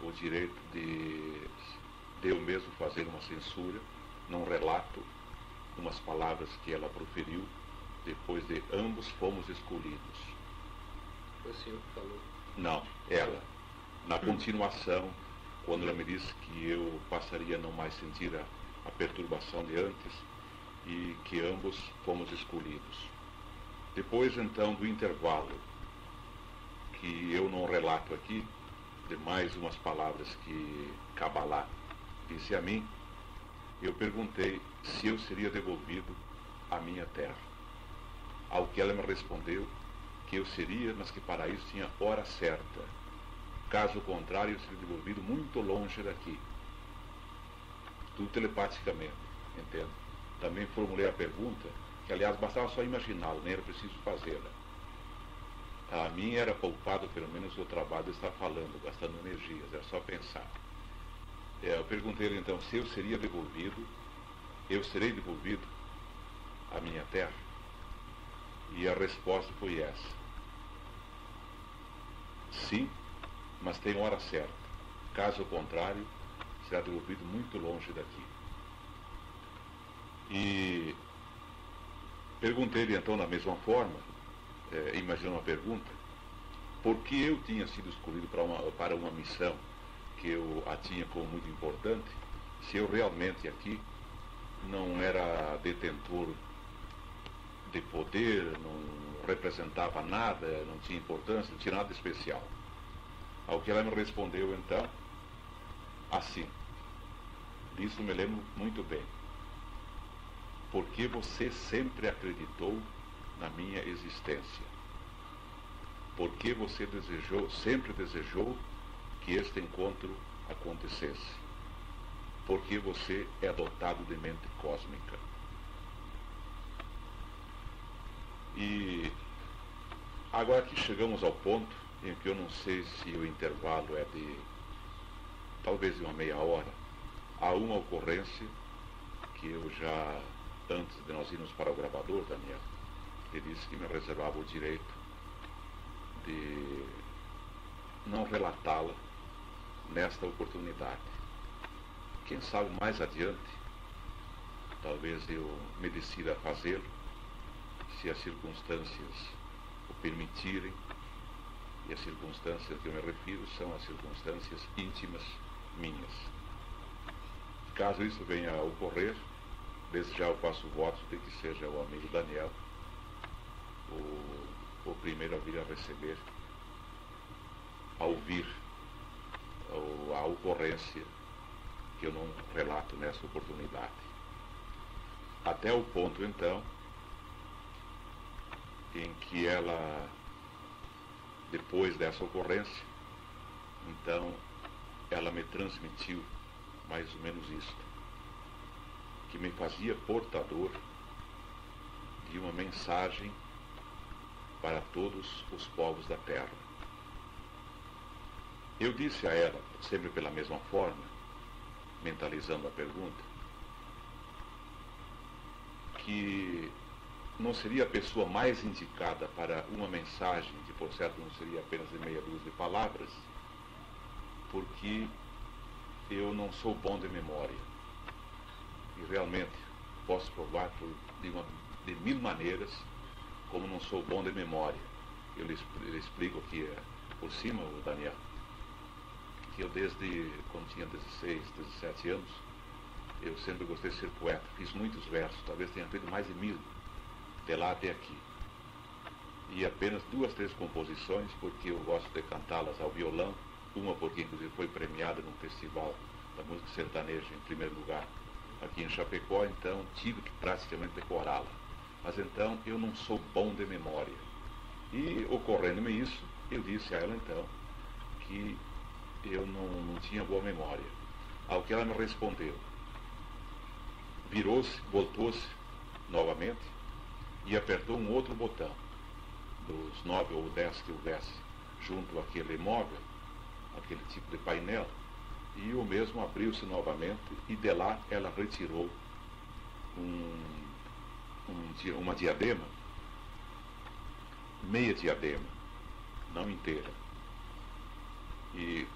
o direito de eu mesmo fazer uma censura, num relato, umas palavras que ela proferiu, depois de ambos fomos escolhidos. Foi o senhor que falou? Não, ela. Na continuação, quando ela me disse que eu passaria a não mais sentir a perturbação de antes e que ambos fomos escolhidos. Depois, então, do intervalo que eu não relato aqui, de mais umas palavras que Kabbalah disse a mim, eu perguntei se eu seria devolvido à minha terra. Ao que ela me respondeu que eu seria, mas que para isso tinha hora certa. Caso contrário, eu seria devolvido muito longe daqui. Tudo telepaticamente, entende? Também formulei a pergunta, que aliás bastava só imaginá-la, nem era preciso fazê-la. A mim era poupado pelo menos o trabalho de estar falando, gastando energias, era só pensar. Eu perguntei então se eu serei devolvido à minha terra. E a resposta foi essa. Sim, mas tem hora certa. Caso contrário, será devolvido muito longe daqui. E perguntei-lhe então da mesma forma, imaginando uma pergunta, por que eu tinha sido escolhido para uma missão que eu a tinha como muito importante, se eu realmente aqui não era detentor de poder, não representava nada, não tinha importância, não tinha nada especial. Ao que ela me respondeu então, assim, disso me lembro muito bem, porque você sempre acreditou na minha existência, porque você sempre desejou que este encontro acontecesse, porque você é dotado de mente cósmica. E agora que chegamos ao ponto em que eu não sei se o intervalo é de talvez de uma meia hora, há uma ocorrência que eu já, antes de nós irmos para o gravador, Daniel, ele disse que me reservava o direito de não relatá-la nesta oportunidade. Quem sabe mais adiante, talvez eu me decida a fazê-lo, se as circunstâncias o permitirem, e as circunstâncias a que eu me refiro são as circunstâncias íntimas minhas. Caso isso venha a ocorrer, desde já eu faço votos de que seja o amigo Daniel o primeiro a vir a receber, a ouvir a ocorrência que eu não relato nessa oportunidade. Até o ponto, então, em que ela, depois dessa ocorrência, então, ela me transmitiu mais ou menos isto, que me fazia portador de uma mensagem para todos os povos da terra. Eu disse a ela, sempre pela mesma forma, mentalizando a pergunta, que não seria a pessoa mais indicada para uma mensagem, que por certo não seria apenas de meia dúzia de palavras, porque eu não sou bom de memória. E realmente posso provar de mil maneiras como não sou bom de memória. Eu lhe explico aqui por cima, o Daniel, que eu desde quando tinha 16, 17 anos, eu sempre gostei de ser poeta. Fiz muitos versos, talvez tenha feito mais de 1000, de lá até aqui. E apenas 2, 3 composições, porque eu gosto de cantá-las ao violão, uma porque inclusive foi premiada num festival da música sertaneja em primeiro lugar aqui em Chapecó, então tive que praticamente decorá-la. Mas então eu não sou bom de memória. E ocorrendo-me isso, eu disse a ela então que eu não tinha boa memória. Ao que ela me respondeu, virou-se, voltou-se novamente e apertou um outro botão dos 9 ou 10 que houvesse junto àquele imóvel, aquele tipo de painel, e o mesmo abriu-se novamente e de lá ela retirou uma diadema, meia diadema, não inteira, e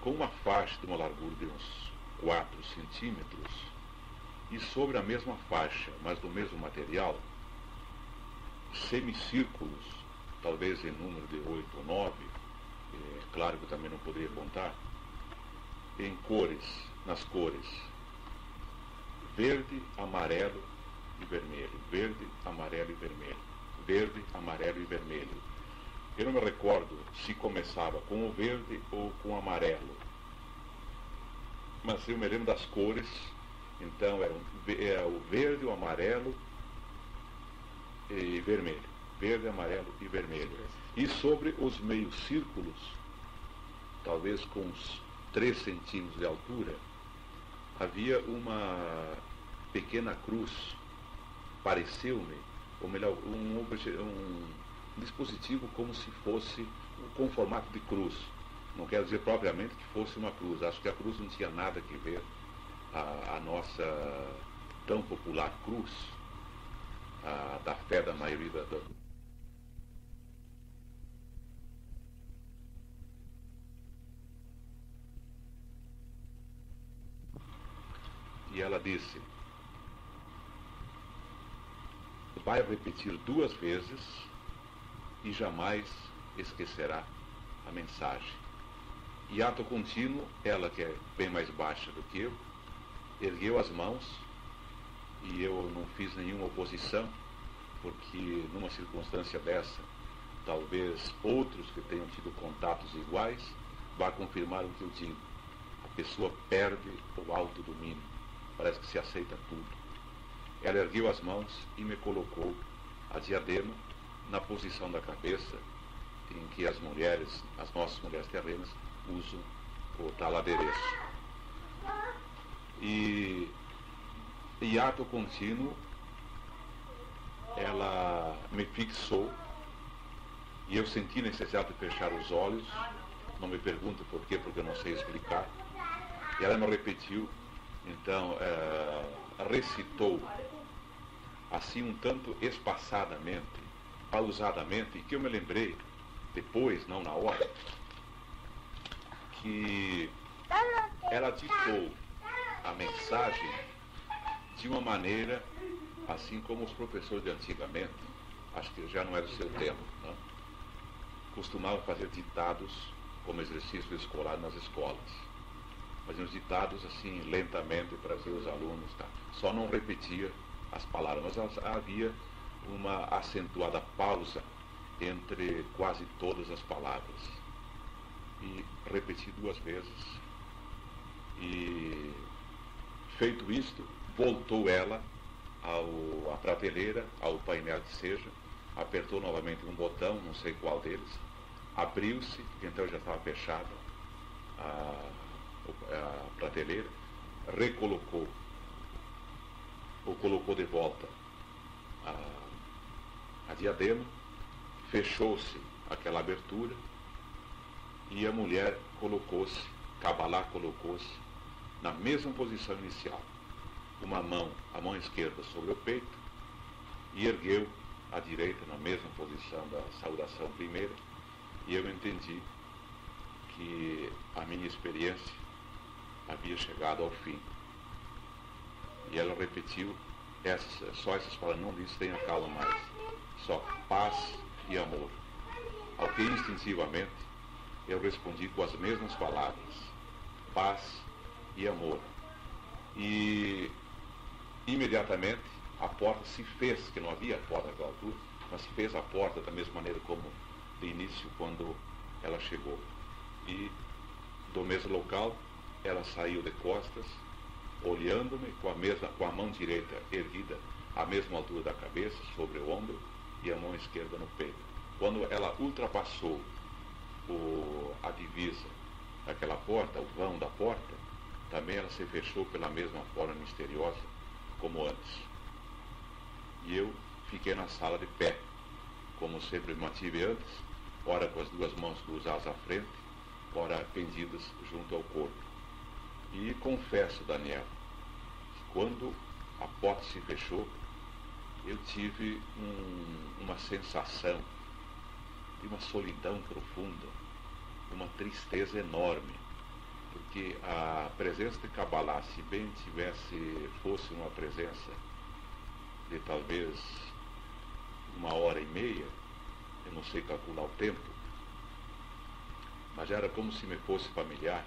com uma faixa de uma largura de uns 4 centímetros, e sobre a mesma faixa, mas do mesmo material, semicírculos, talvez em número de 8 ou 9, claro que eu também não poderia contar, em cores, nas cores verde, amarelo e vermelho, verde, amarelo e vermelho, verde, amarelo e vermelho. Eu não me recordo se começava com o verde ou com o amarelo, mas eu me lembro das cores. Então era o verde, o amarelo e vermelho. Verde, amarelo e vermelho. E sobre os meios círculos, talvez com uns 3 centímetros de altura, havia uma pequena cruz, pareceu-me, ou melhor, um dispositivo como se fosse com formato de cruz. Não quero dizer propriamente que fosse uma cruz. Acho que a cruz não tinha nada a ver a nossa tão popular cruz, da fé da maioria da. E ela disse: vai repetir 2 vezes e jamais esquecerá a mensagem. E ato contínuo, ela, que é bem mais baixa do que eu, ergueu as mãos e eu não fiz nenhuma oposição, porque numa circunstância dessa, talvez outros que tenham tido contatos iguais vá confirmar o que eu digo. A pessoa perde o autodomínio, parece que se aceita tudo. Ela ergueu as mãos e me colocou a diadema na posição da cabeça em que as mulheres, as nossas mulheres terrenas, usam o tal adereço. E ato contínuo, ela me fixou e eu senti necessidade de fechar os olhos. Não me pergunte por quê, porque eu não sei explicar. E ela me repetiu, então recitou assim um tanto espaçadamente, pausadamente, e que eu me lembrei depois, não na hora, que ela ditou a mensagem de uma maneira assim como os professores de antigamente, acho que já não é do seu tempo, não? Costumavam fazer ditados como exercício escolar nas escolas. Faziam os ditados assim lentamente para os alunos, tá? Só não repetia as palavras, mas havia uma acentuada pausa entre quase todas as palavras. E repeti 2 vezes. E feito isto, voltou ela à prateleira, ao painel que seja, apertou novamente um botão, não sei qual deles, abriu-se, então já estava fechada a prateleira, recolocou, ou colocou de volta a diadema, fechou-se aquela abertura e a mulher colocou-se, Kabbalah colocou-se na mesma posição inicial, uma mão, a mão esquerda sobre o peito, e ergueu a direita na mesma posição da saudação primeira, e eu entendi que a minha experiência havia chegado ao fim. E ela repetiu só essas palavras, não disse tenha calma mais, só paz e amor. Ao que instintivamente eu respondi com as mesmas palavras, paz e amor. E imediatamente a porta se fez, que não havia porta naquela altura, mas se fez a porta da mesma maneira como de início quando ela chegou. E do mesmo local ela saiu de costas, olhando-me com a mão direita erguida à mesma altura da cabeça, sobre o ombro, e a mão esquerda no peito. Quando ela ultrapassou a divisa daquela porta, o vão da porta, também ela se fechou pela mesma forma misteriosa como antes. E eu fiquei na sala de pé, como sempre mantive antes, ora com as 2 mãos cruzadas à frente, ora pendidas junto ao corpo. E confesso, Daniel, que quando a porta se fechou, eu tive uma sensação de uma solidão profunda, uma tristeza enorme, porque a presença de Kabbalah, se bem fosse uma presença de talvez 1h30, eu não sei calcular o tempo, mas era como se me fosse familiar,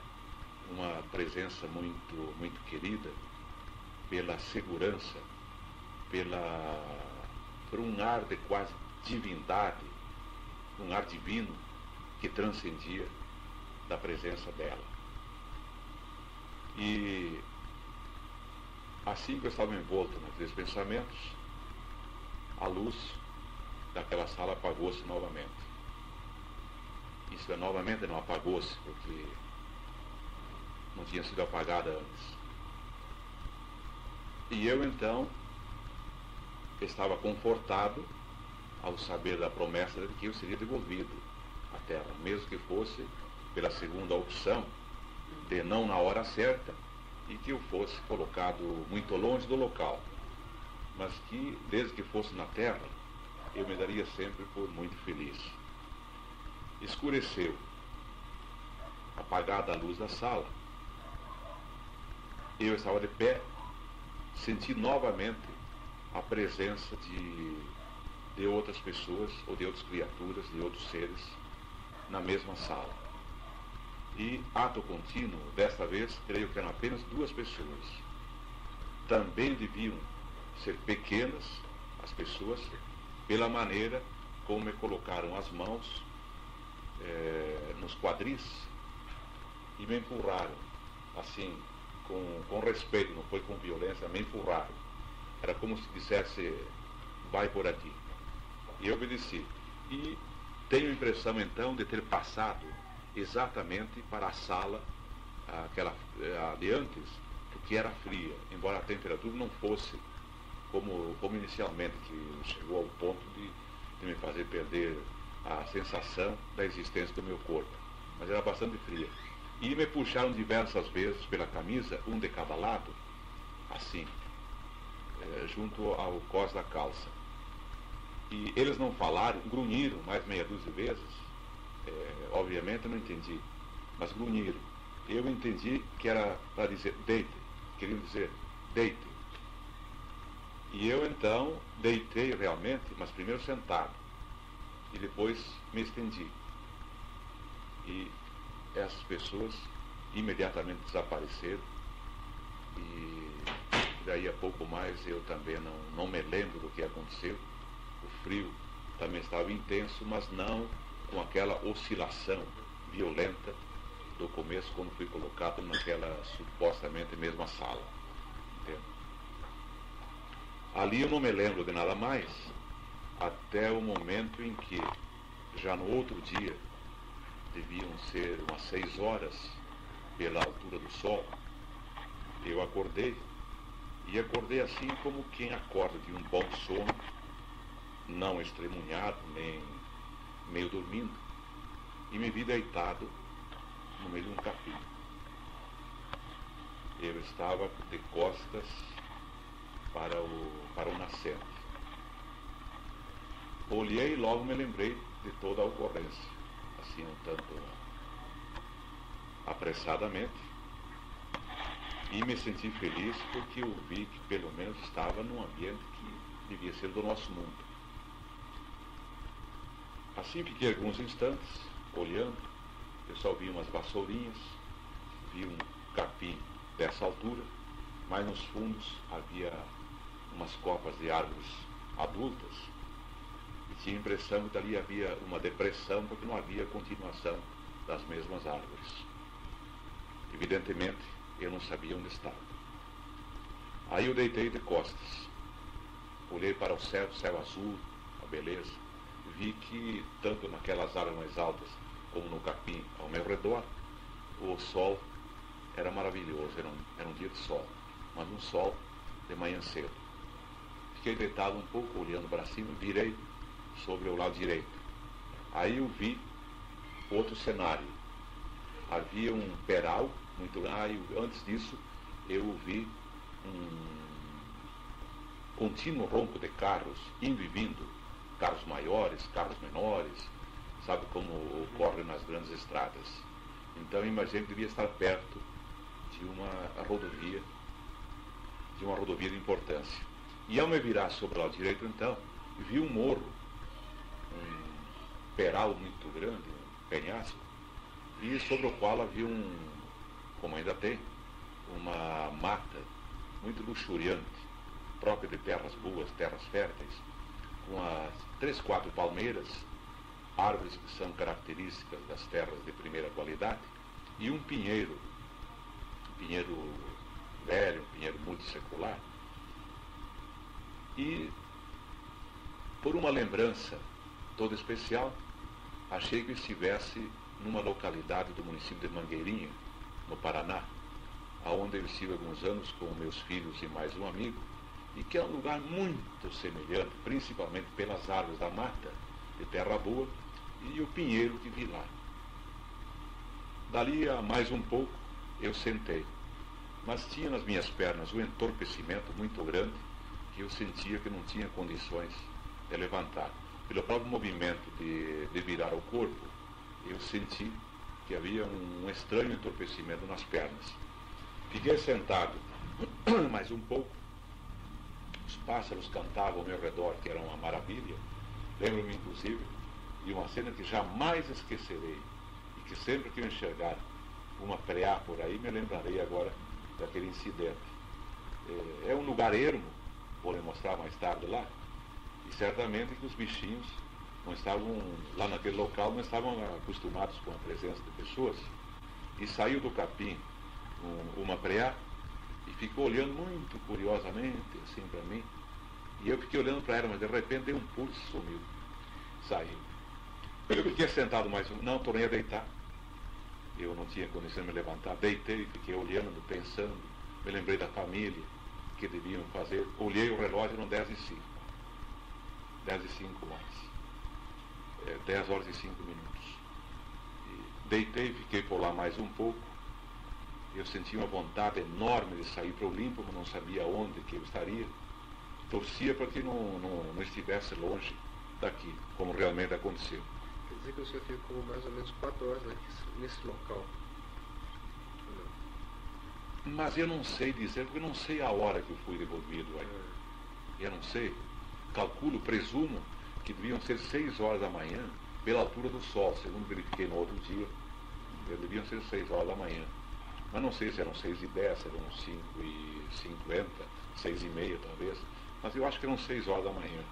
uma presença muito, muito querida, pela segurança, por um ar de quase divindade um ar divino que transcendia da presença dela. E assim que eu estava envolto naqueles pensamentos, a luz daquela sala apagou-se novamente. Isso é, novamente não apagou-se, porque não tinha sido apagada antes. E eu então estava confortado ao saber da promessa de que eu seria devolvido à Terra, mesmo que fosse pela segunda opção, de não na hora certa, e que eu fosse colocado muito longe do local, mas que, desde que fosse na Terra, eu me daria sempre por muito feliz. Escureceu, apagada a luz da sala, eu estava de pé, senti novamente a presença de outras pessoas, ou de outras criaturas, de outros seres, na mesma sala. E, ato contínuo, desta vez, creio que eram apenas 2 pessoas. Também deviam ser pequenas as pessoas, pela maneira como me colocaram as mãos nos quadris e me empurraram, assim, com respeito, não foi com violência, me empurraram. Era como se dissesse, vai por aqui. E eu obedeci. E tenho a impressão, então, de ter passado exatamente para a sala, aquela de antes, que era fria, embora a temperatura não fosse como inicialmente, que chegou ao ponto de me fazer perder a sensação da existência do meu corpo. Mas era bastante fria. E me puxaram diversas vezes pela camisa, um de cada lado, assim, junto ao cós da calça. E eles não falaram, grunhiram mais meia dúzia de vezes. Obviamente eu não entendi, mas grunhiram. Eu entendi que era para dizer deite, queriam dizer deite. E eu então deitei realmente, mas primeiro sentado, e depois me estendi. E essas pessoas imediatamente desapareceram, e daí a pouco mais eu também não me lembro do que aconteceu. O frio também estava intenso, mas não com aquela oscilação violenta do começo, quando fui colocado naquela supostamente mesma sala. Entende? Ali eu não me lembro de nada mais, até o momento em que, já no outro dia, deviam ser umas 6 horas, pela altura do sol, eu acordei, e acordei assim como quem acorda de um bom sono, não estremunhado, nem meio dormindo, e me vi deitado no meio de um capim. Eu estava de costas para o nascente. Olhei e logo me lembrei de toda a ocorrência, assim um tanto apressadamente, e me senti feliz porque eu vi que pelo menos estava num ambiente que devia ser do nosso mundo. Assim fiquei alguns instantes olhando, eu só vi umas vassourinhas, vi um capim dessa altura, mas nos fundos havia umas copas de árvores adultas, e tinha a impressão que dali havia uma depressão, porque não havia continuação das mesmas árvores. Evidentemente, eu não sabia onde estava. Aí eu deitei de costas, olhei para o céu azul, a beleza, vi que tanto naquelas árvores mais altas como no capim ao meu redor, o sol era maravilhoso, era um dia de sol, mas um sol de manhã cedo. Fiquei deitado um pouco, olhando para cima, virei sobre o lado direito. Aí eu vi outro cenário. Havia um peral muito grande, antes disso eu vi um contínuo ronco de carros, indo e vindo, carros maiores, carros menores, sabe como ocorre nas grandes estradas. Então imaginei que devia estar perto de uma rodovia de importância. E ao me virar sobre o lado direito, então, vi um morro, um peral muito grande, um penhasco, e sobre o qual havia como ainda tem, uma mata muito luxuriante, própria de terras boas, terras férteis, com as 3, 4 palmeiras, árvores que são características das terras de primeira qualidade, e um pinheiro velho, um pinheiro multissecular. E, por uma lembrança toda especial, achei que eu estivesse numa localidade do município de Mangueirinha, no Paraná, aonde eu estive alguns anos com meus filhos e mais um amigo, e que é um lugar muito semelhante, principalmente pelas árvores da mata, de terra boa, e o pinheiro que vi lá. Dali a mais um pouco, eu sentei, mas tinha nas minhas pernas um entorpecimento muito grande, que eu sentia que não tinha condições de levantar. Pelo próprio movimento de virar o corpo, eu senti que havia um estranho entorpecimento nas pernas. Fiquei sentado mais um pouco, os pássaros cantavam ao meu redor, que era uma maravilha. Lembro-me, inclusive, de uma cena que jamais esquecerei, e que sempre que eu enxergar uma preá por aí, me lembrarei agora daquele incidente. É um lugar ermo, vou lhe mostrar mais tarde lá, e certamente que os bichinhos não estavam, lá naquele local, não estavam acostumados com a presença de pessoas, e saiu do capim uma preá, e ficou olhando muito curiosamente, assim, para mim, e eu fiquei olhando para ela, mas de repente dei um pulo e sumiu, saiu. Eu fiquei sentado mais não, tornei a deitar, eu não tinha condição de me levantar, deitei, fiquei olhando, pensando, me lembrei da família, que deviam fazer, olhei o relógio, eram 10h05, 10h05 mais, 10 horas e 5 minutos. E deitei, fiquei por lá mais um pouco. Eu senti uma vontade enorme de sair para o limpo, mas não sabia onde que eu estaria. Torcia para que não estivesse longe daqui, como realmente aconteceu. Quer dizer que o senhor ficou mais ou menos 4 horas nesse local? Mas eu não sei dizer, porque eu não sei a hora que eu fui devolvido aí. Eu não sei. Calculo, presumo, que deviam ser 6 horas da manhã, pela altura do sol. Segundo verifiquei no outro dia, deviam ser 6 horas da manhã. Mas não sei se eram 6h10, se eram 5h50, 6h30 talvez. Mas eu acho que eram 6 horas da manhã.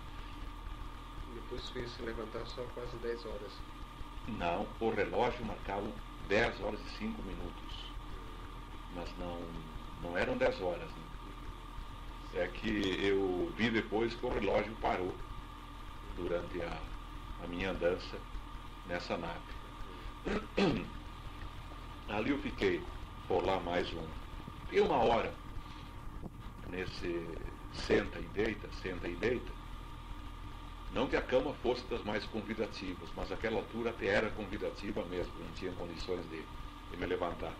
Depois fez se levantar só quase 10 horas. Não, o relógio marcava 10 horas e 5 minutos. Mas não eram 10 horas. Né? É que eu vi depois que o relógio parou durante a minha andança nessa nave. Ali eu fiquei por lá mais fiquei 1 hora nesse senta e deita. Não que a cama fosse das mais convidativas, mas aquela altura até era convidativa mesmo, não tinha condições de me levantar.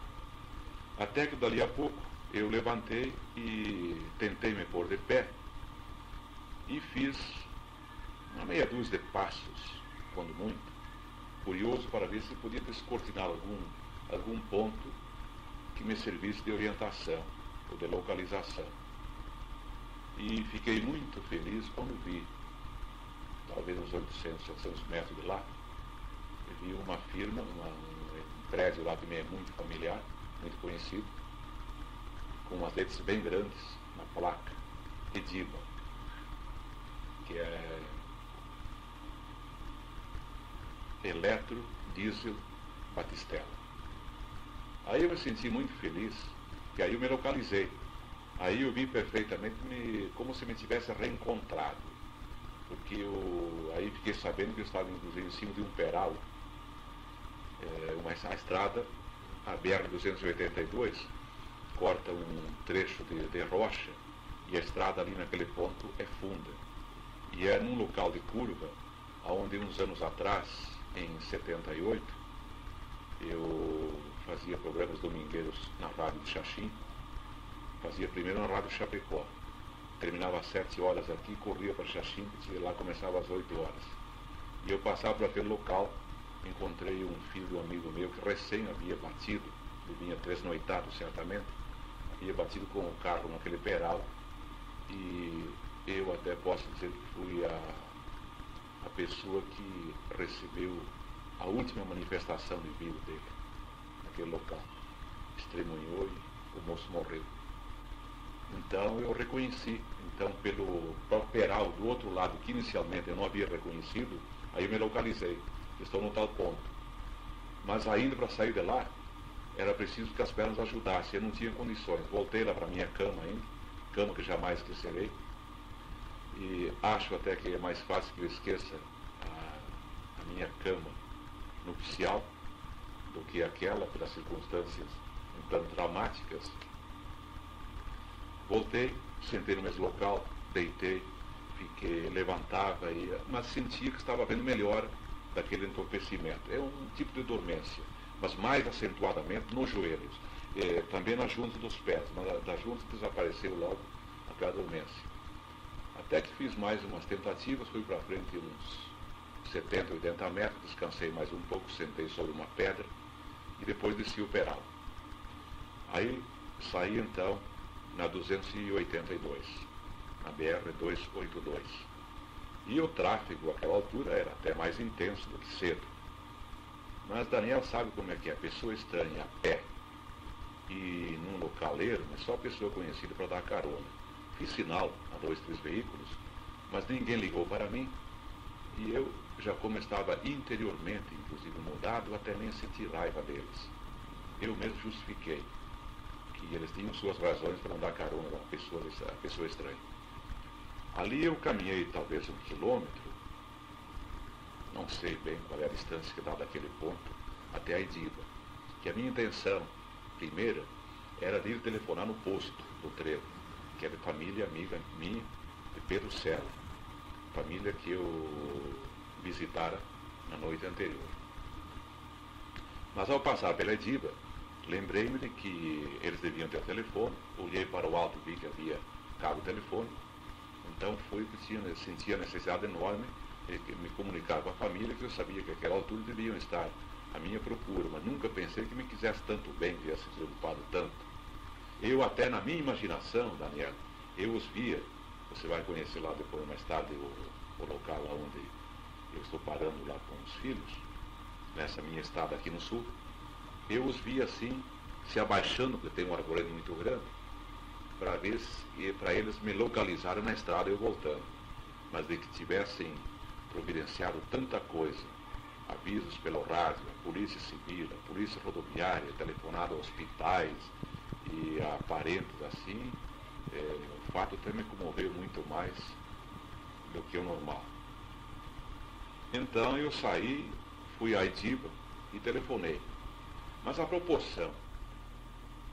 Até que dali a pouco eu levantei e tentei me pôr de pé e fiz uma meia dúzia de passos, quando muito, curioso para ver se podia descortinar algum ponto que me servisse de orientação ou de localização. E fiquei muito feliz quando vi, talvez uns 800, 700 metros de lá, eu vi uma firma, um prédio lá que me é muito familiar, muito conhecido, com umas letras bem grandes na placa, Ediba, que é Eletro Diesel Batistella. Aí eu me senti muito feliz, que aí eu me localizei. Aí eu vi perfeitamente como se me tivesse reencontrado, porque aí fiquei sabendo que eu estava inclusive em cima de um peral, a estrada, a BR-282, corta um trecho de rocha, e a estrada ali naquele ponto é funda. E é num local de curva, onde uns anos atrás, em 78, eu fazia programas domingueiros na rádio de Xaxim. Fazia primeiro na rádio Chapecó. Terminava às 7 horas aqui, corria para Xaxim, porque lá começava às 8 horas. E eu passava por aquele local, encontrei um filho de um amigo meu que recém havia batido, ele vinha tresnoitado certamente, havia batido com o carro naquele peral, e eu até posso dizer que fui a pessoa que recebeu a última manifestação de vida dele naquele local. Estremunhou e o moço morreu. Então eu reconheci, pelo peral do outro lado, que inicialmente eu não havia reconhecido, aí eu me localizei. estou no tal ponto. Mas ainda para sair de lá, era preciso que as pernas ajudassem, eu não tinha condições. Voltei lá para minha cama ainda, cama que jamais esquecerei, e acho até que é mais fácil que eu esqueça a minha cama nupcial do que aquela, pelas circunstâncias um tanto dramáticas. Voltei, sentei no mesmo local, deitei, fiquei, levantava, mas sentia que estava vendo melhor daquele entorpecimento. É um tipo de dormência, mas mais acentuadamente nos joelhos, também nas juntas dos pés, mas das juntas desapareceu logo aquela dormência. Até que fiz mais umas tentativas, fui para frente uns 70, 80 metros, descansei mais um pouco, sentei sobre uma pedra e depois desci o peral. Aí saí então na 282, na BR-282. E o tráfego àquela altura era até mais intenso do que cedo. Mas Daniel sabe como é que é, pessoa estranha a pé e num localeiro, mas só pessoa conhecida para dar carona. Fiz sinal a 2, 3 veículos, mas ninguém ligou para mim. E eu, já como estava interiormente, inclusive mudado, até nem senti raiva deles. Eu mesmo justifiquei que eles tinham suas razões para não dar carona a uma pessoa estranha. Ali eu caminhei talvez 1 quilômetro, não sei bem qual é a distância que dá daquele ponto, até a Ediva, que a minha intenção, primeira, era de ir telefonar no posto do Trevo, que é de família amiga minha, de Pedro Celo, família que eu visitara na noite anterior. Mas ao passar pela Ediva, lembrei-me de que eles deviam ter telefone, olhei para o alto e vi que havia cabo telefônico, então fui que sentia a necessidade enorme de me comunicar com a família, que eu sabia que àquela altura deviam estar à minha procura, mas nunca pensei que me quisesse tanto bem, que ia se preocupado tanto. Eu até na minha imaginação, Daniel, eu os via, você vai conhecer lá depois mais tarde o local onde eu estou parando lá com os filhos, nessa minha estada aqui no sul, eu os via assim, se abaixando, porque tem um arvoredo muito grande, para ver se, para eles me localizarem na estrada eu voltando. Mas de que tivessem providenciado tanta coisa, avisos pelo rádio, a polícia civil, a polícia rodoviária, telefonado a hospitais e a parentes assim, o fato até me comoveu muito mais do que o normal. Então eu saí, fui à Ediva e telefonei. Mas a proporção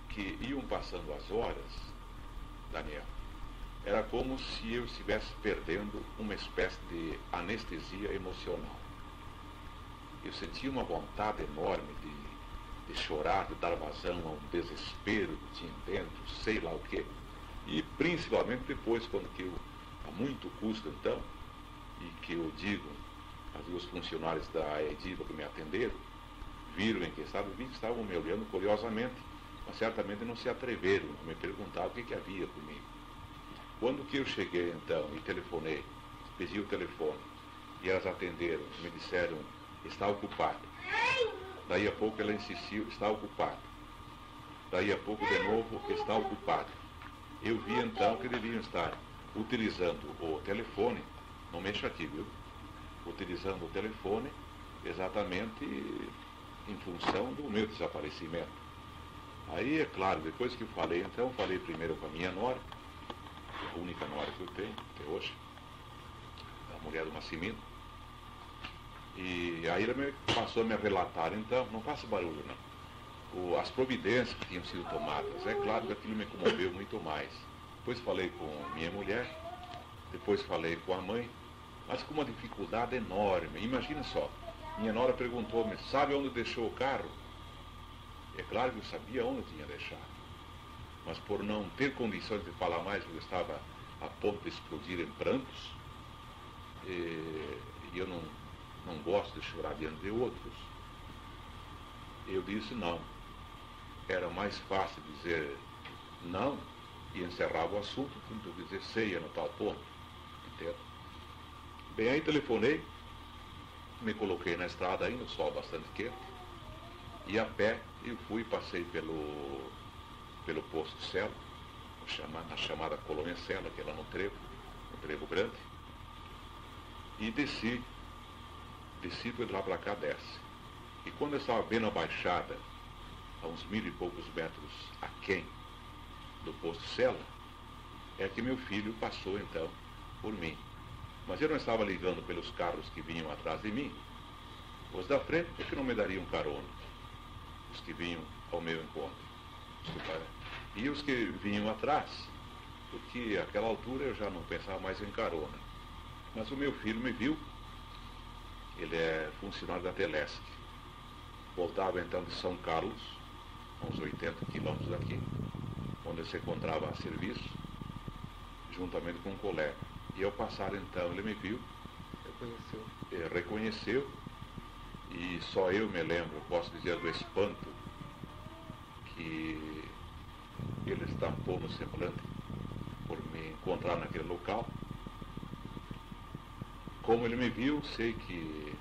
que iam passando as horas, Daniel, era como se eu estivesse perdendo uma espécie de anestesia emocional. Eu sentia uma vontade enorme de chorar, de dar vazão a um desespero que tinha dentro, sei lá o quê. E principalmente depois, quando que eu, a muito custo então, e que eu digo, os funcionários da Ediva que me atenderam, viram em que estava, vi que estavam me olhando curiosamente, mas certamente não se atreveram a me perguntar o que havia comigo. Quando que eu cheguei então e telefonei, pedi o telefone, e elas atenderam, me disseram, está ocupado. Daí a pouco ela insistiu, está ocupado. Daí a pouco de novo, está ocupado. Eu vi então que deviam estar utilizando o telefone, não mexa aqui, viu? Utilizando o telefone exatamente em função do meu desaparecimento. Aí, é claro, depois que eu falei, então, falei primeiro com a minha nora, a única nora que eu tenho até hoje, a mulher do Massimino, e aí ela passou a me relatar, então, não faça barulho não, as providências que tinham sido tomadas. É claro que aquilo me comoveu muito mais. Depois falei com minha mulher, depois falei com a mãe, mas com uma dificuldade enorme. Imagina só, minha nora perguntou-me, sabe onde deixou o carro? É claro que eu sabia onde eu tinha deixado, mas por não ter condições de falar mais, eu estava a ponto de explodir em prantos, e eu não gosto de chorar diante de outros. Eu disse não. Era mais fácil dizer não e encerrava o assunto do que dizer ceia no tal ponto. Entendo? Bem, aí telefonei, me coloquei na estrada ainda, o sol bastante quente, e a pé eu fui, passei pelo posto Celo, na chamada Colônia Cela, que é lá no Trevo Grande, e desci descido, ele lá para cá desce. E quando eu estava bem na baixada, a uns 1000 e poucos metros aquém do posto Sela, é que meu filho passou então por mim. Mas eu não estava ligando pelos carros que vinham atrás de mim. Os da frente é que não me dariam carona, os que vinham ao meu encontro. E os que vinham atrás, porque àquela altura eu já não pensava mais em carona. Mas o meu filho me viu, ele é funcionário da Telesc. Voltava então de São Carlos, a uns 80 quilômetros daqui, onde ele se encontrava a serviço, juntamente com um colega. E ao passar então, ele me viu, reconheceu, e só eu me lembro, posso dizer, do espanto que ele estampou no semblante por me encontrar naquele local. Como ele me viu, sei que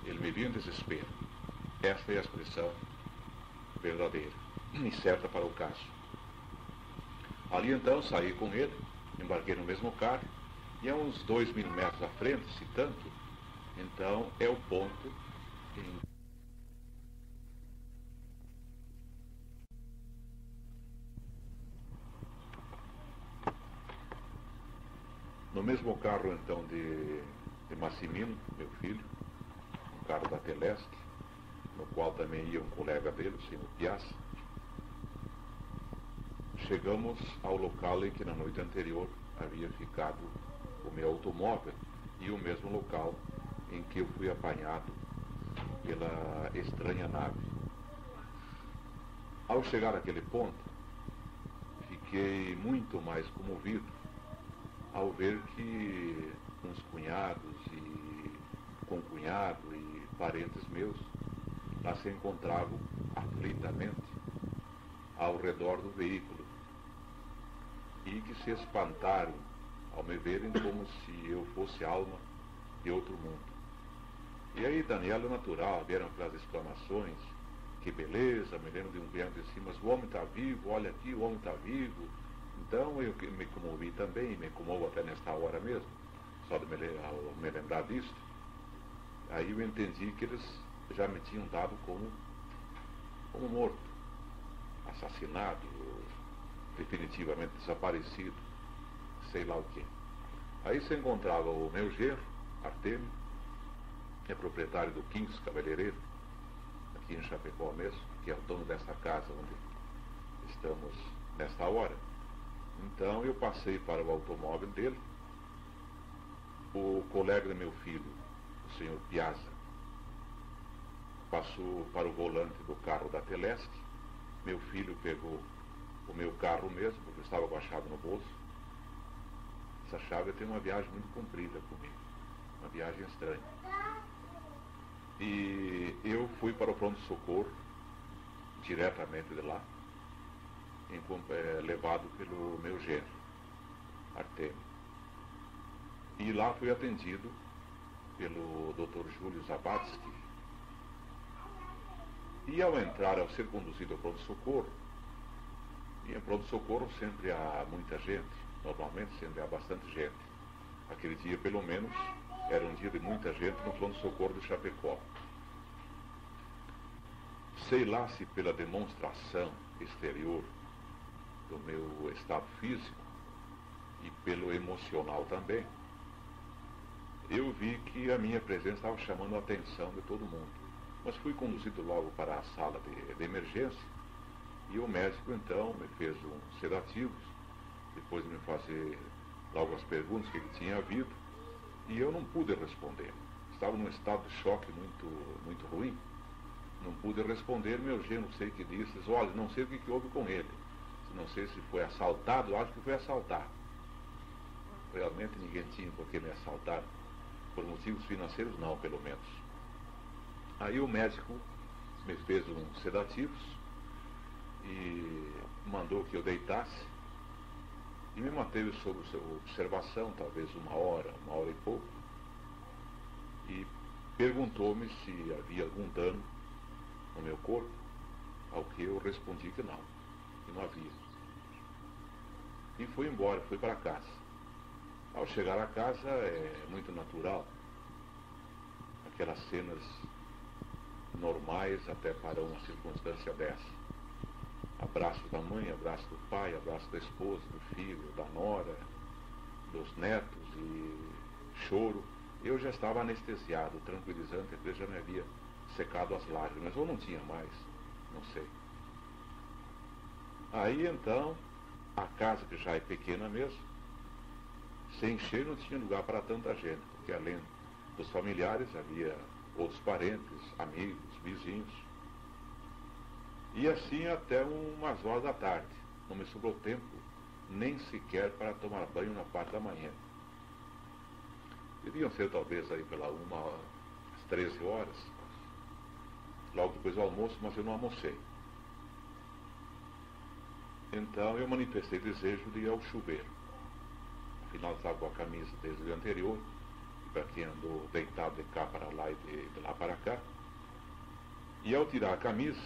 ele me viu em desespero. Esta é a expressão verdadeira e certa para o caso. Ali então saí com ele, embarquei no mesmo carro, e a uns 2000 metros à frente, se tanto, então é o ponto em... No mesmo carro então de Massimino, meu filho, um carro da Telesc, no qual também ia um colega dele, o senhor Piazza, chegamos ao local em que na noite anterior havia ficado o meu automóvel e o mesmo local em que eu fui apanhado pela estranha nave. Ao chegar àquele ponto, fiquei muito mais comovido ao ver que uns cunhados e concunhado e parentes meus lá se encontravam aflitamente ao redor do veículo e que se espantaram ao me verem como se eu fosse alma de outro mundo. E aí, Daniel, é natural, vieram aquelas exclamações, que beleza, me lembro de um cunhado de cima, mas o homem está vivo, olha aqui, o homem está vivo. Então eu me comovi também, me comovo até nesta hora mesmo, só de me lembrar disso. Aí eu entendi que eles já me tinham dado como morto, assassinado, definitivamente desaparecido, sei lá o quê. Aí se encontrava o meu genro, Artêmio, é proprietário do Quintos Cabeleireiro, aqui em Chapecó mesmo, que é o dono dessa casa onde estamos nesta hora. Então eu passei para o automóvel dele, o colega do meu filho, o senhor Piazza, passou para o volante do carro da Telesc, meu filho pegou o meu carro mesmo, porque eu estava com a chave no bolso. Essa chave tem uma viagem muito comprida comigo, uma viagem estranha. E eu fui para o pronto-socorro, diretamente de lá, levado pelo meu genro, Artêmio. E lá fui atendido pelo Dr. Júlio Zabatsky. E ao entrar, ao ser conduzido ao pronto-socorro, e em pronto-socorro sempre há muita gente, normalmente sempre há bastante gente. Aquele dia, pelo menos, era um dia de muita gente no pronto-socorro de Chapecó. Sei lá se pela demonstração exterior do meu estado físico e pelo emocional também, eu vi que a minha presença estava chamando a atenção de todo mundo. Mas fui conduzido logo para a sala de emergência e o médico então me fez uns sedativos, depois de me fazer logo as perguntas que ele tinha havido, e eu não pude responder. Estava num estado de choque muito ruim. Não pude responder. Meu genro, sei que disse, olha, não sei o que houve com ele. Não sei se foi assaltado, acho que foi assaltado. Realmente ninguém tinha por que me assaltar. Por motivos financeiros não, pelo menos. Aí o médico me fez uns sedativos e mandou que eu deitasse e me manteve sob observação, talvez uma hora e pouco, e perguntou-me se havia algum dano no meu corpo, ao que eu respondi que não havia. E fui embora, fui para casa. Ao chegar a casa é muito natural aquelas cenas normais até para uma circunstância dessa. Abraço da mãe, abraço do pai, abraço da esposa, do filho, da nora, dos netos e choro. Eu já estava anestesiado, tranquilizante, às vezes já me havia secado as lágrimas, ou não tinha mais, não sei. Aí então, a casa, que já é pequena mesmo, se encher não tinha lugar para tanta gente, porque além dos familiares havia outros parentes, amigos, vizinhos. E assim até umas horas da tarde. Não me sobrou tempo nem sequer para tomar banho na parte da manhã. Deviam ser talvez aí pela às 13 horas, logo depois do almoço, mas eu não almocei. Então eu manifestei desejo de ir ao chuveiro. Afinal estava com a camisa desde o dia anterior, para quem andou deitado de cá para lá e de lá para cá. E ao tirar a camisa,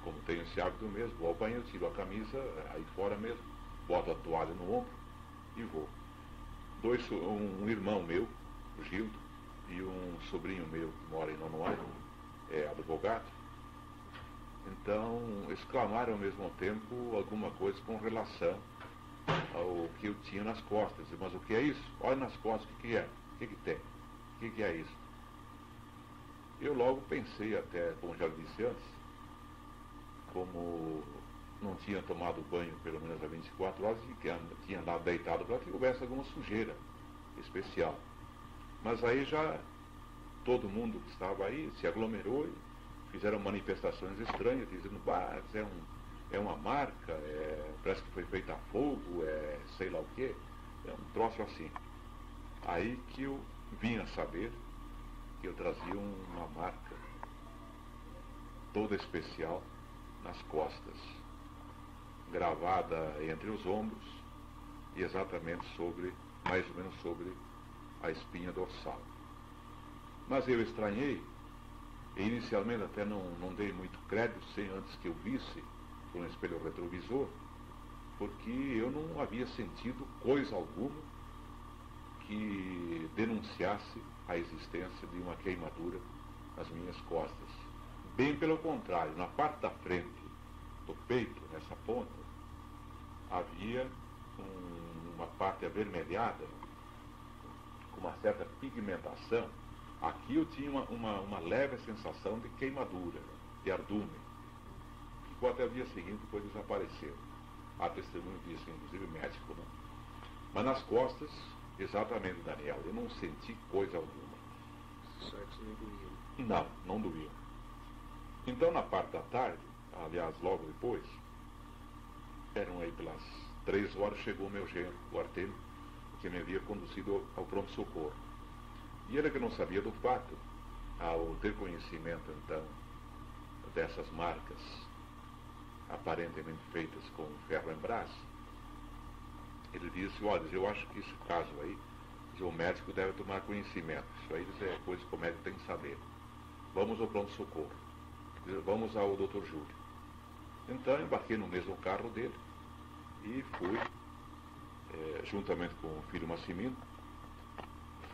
como tenho esse hábito mesmo, vou ao banheiro, tiro a camisa aí fora mesmo, boto a toalha no ombro e vou. Um irmão meu, o Gildo, e um sobrinho meu que mora em Nonoai, é advogado. Então, exclamaram ao mesmo tempo alguma coisa com relação ao que eu tinha nas costas. Mas o que é isso? Olha nas costas, o que é? O que tem? O que é isso? Eu logo pensei até, como já disse antes, como não tinha tomado banho pelo menos há 24 horas e que tinha andado deitado para que houvesse alguma sujeira especial. Mas aí já todo mundo que estava aí se aglomerou e fizeram manifestações estranhas, dizendo, é uma marca, parece que foi feita a fogo, sei lá o quê, é um troço assim. Aí que eu vim a saber que eu trazia uma marca toda especial nas costas, gravada entre os ombros e exatamente mais ou menos sobre a espinha dorsal. Mas eu estranhei, e inicialmente até não dei muito crédito, sem antes que eu visse por um espelho retrovisor, porque eu não havia sentido coisa alguma que denunciasse a existência de uma queimadura nas minhas costas. Bem pelo contrário, na parte da frente do peito, nessa ponta, havia uma parte avermelhada, com uma certa pigmentação. Aqui eu tinha uma leve sensação de queimadura, de ardume. Ficou até o dia seguinte, depois desapareceu. Há testemunho disso, inclusive médico, né? Mas nas costas, exatamente, Daniel, eu não senti coisa alguma. Sexo não doía? Não doía. Então, na parte da tarde, aliás, logo depois, eram aí pelas 3 horas, chegou o meu genro, o Artemio, que me havia conduzido ao pronto-socorro. E ele que não sabia do fato, ao ter conhecimento, então, dessas marcas aparentemente feitas com ferro em brás, ele disse, olha, eu acho que esse caso aí, o médico deve tomar conhecimento. Isso aí é coisa que o médico tem que saber. Vamos ao pronto-socorro. Vamos ao Dr. Júlio. Então, eu embarquei no mesmo carro dele e fui, juntamente com o filho Massimino,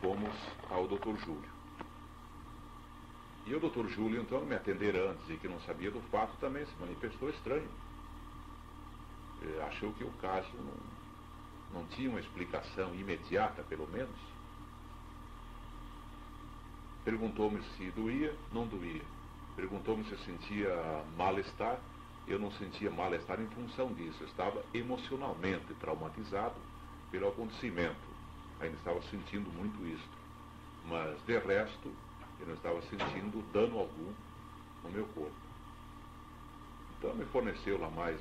fomos ao Dr. Júlio. E o Dr. Júlio, então, me atender antes e que não sabia do fato, também se manifestou estranho. Achou que o caso não tinha uma explicação imediata, pelo menos. Perguntou-me se doía, não doía. Perguntou-me se eu sentia mal-estar. Eu não sentia mal-estar em função disso. Eu estava emocionalmente traumatizado pelo acontecimento. Ainda estava sentindo muito isso. Mas, de resto, eu não estava sentindo dano algum no meu corpo. Então, me forneceu lá mais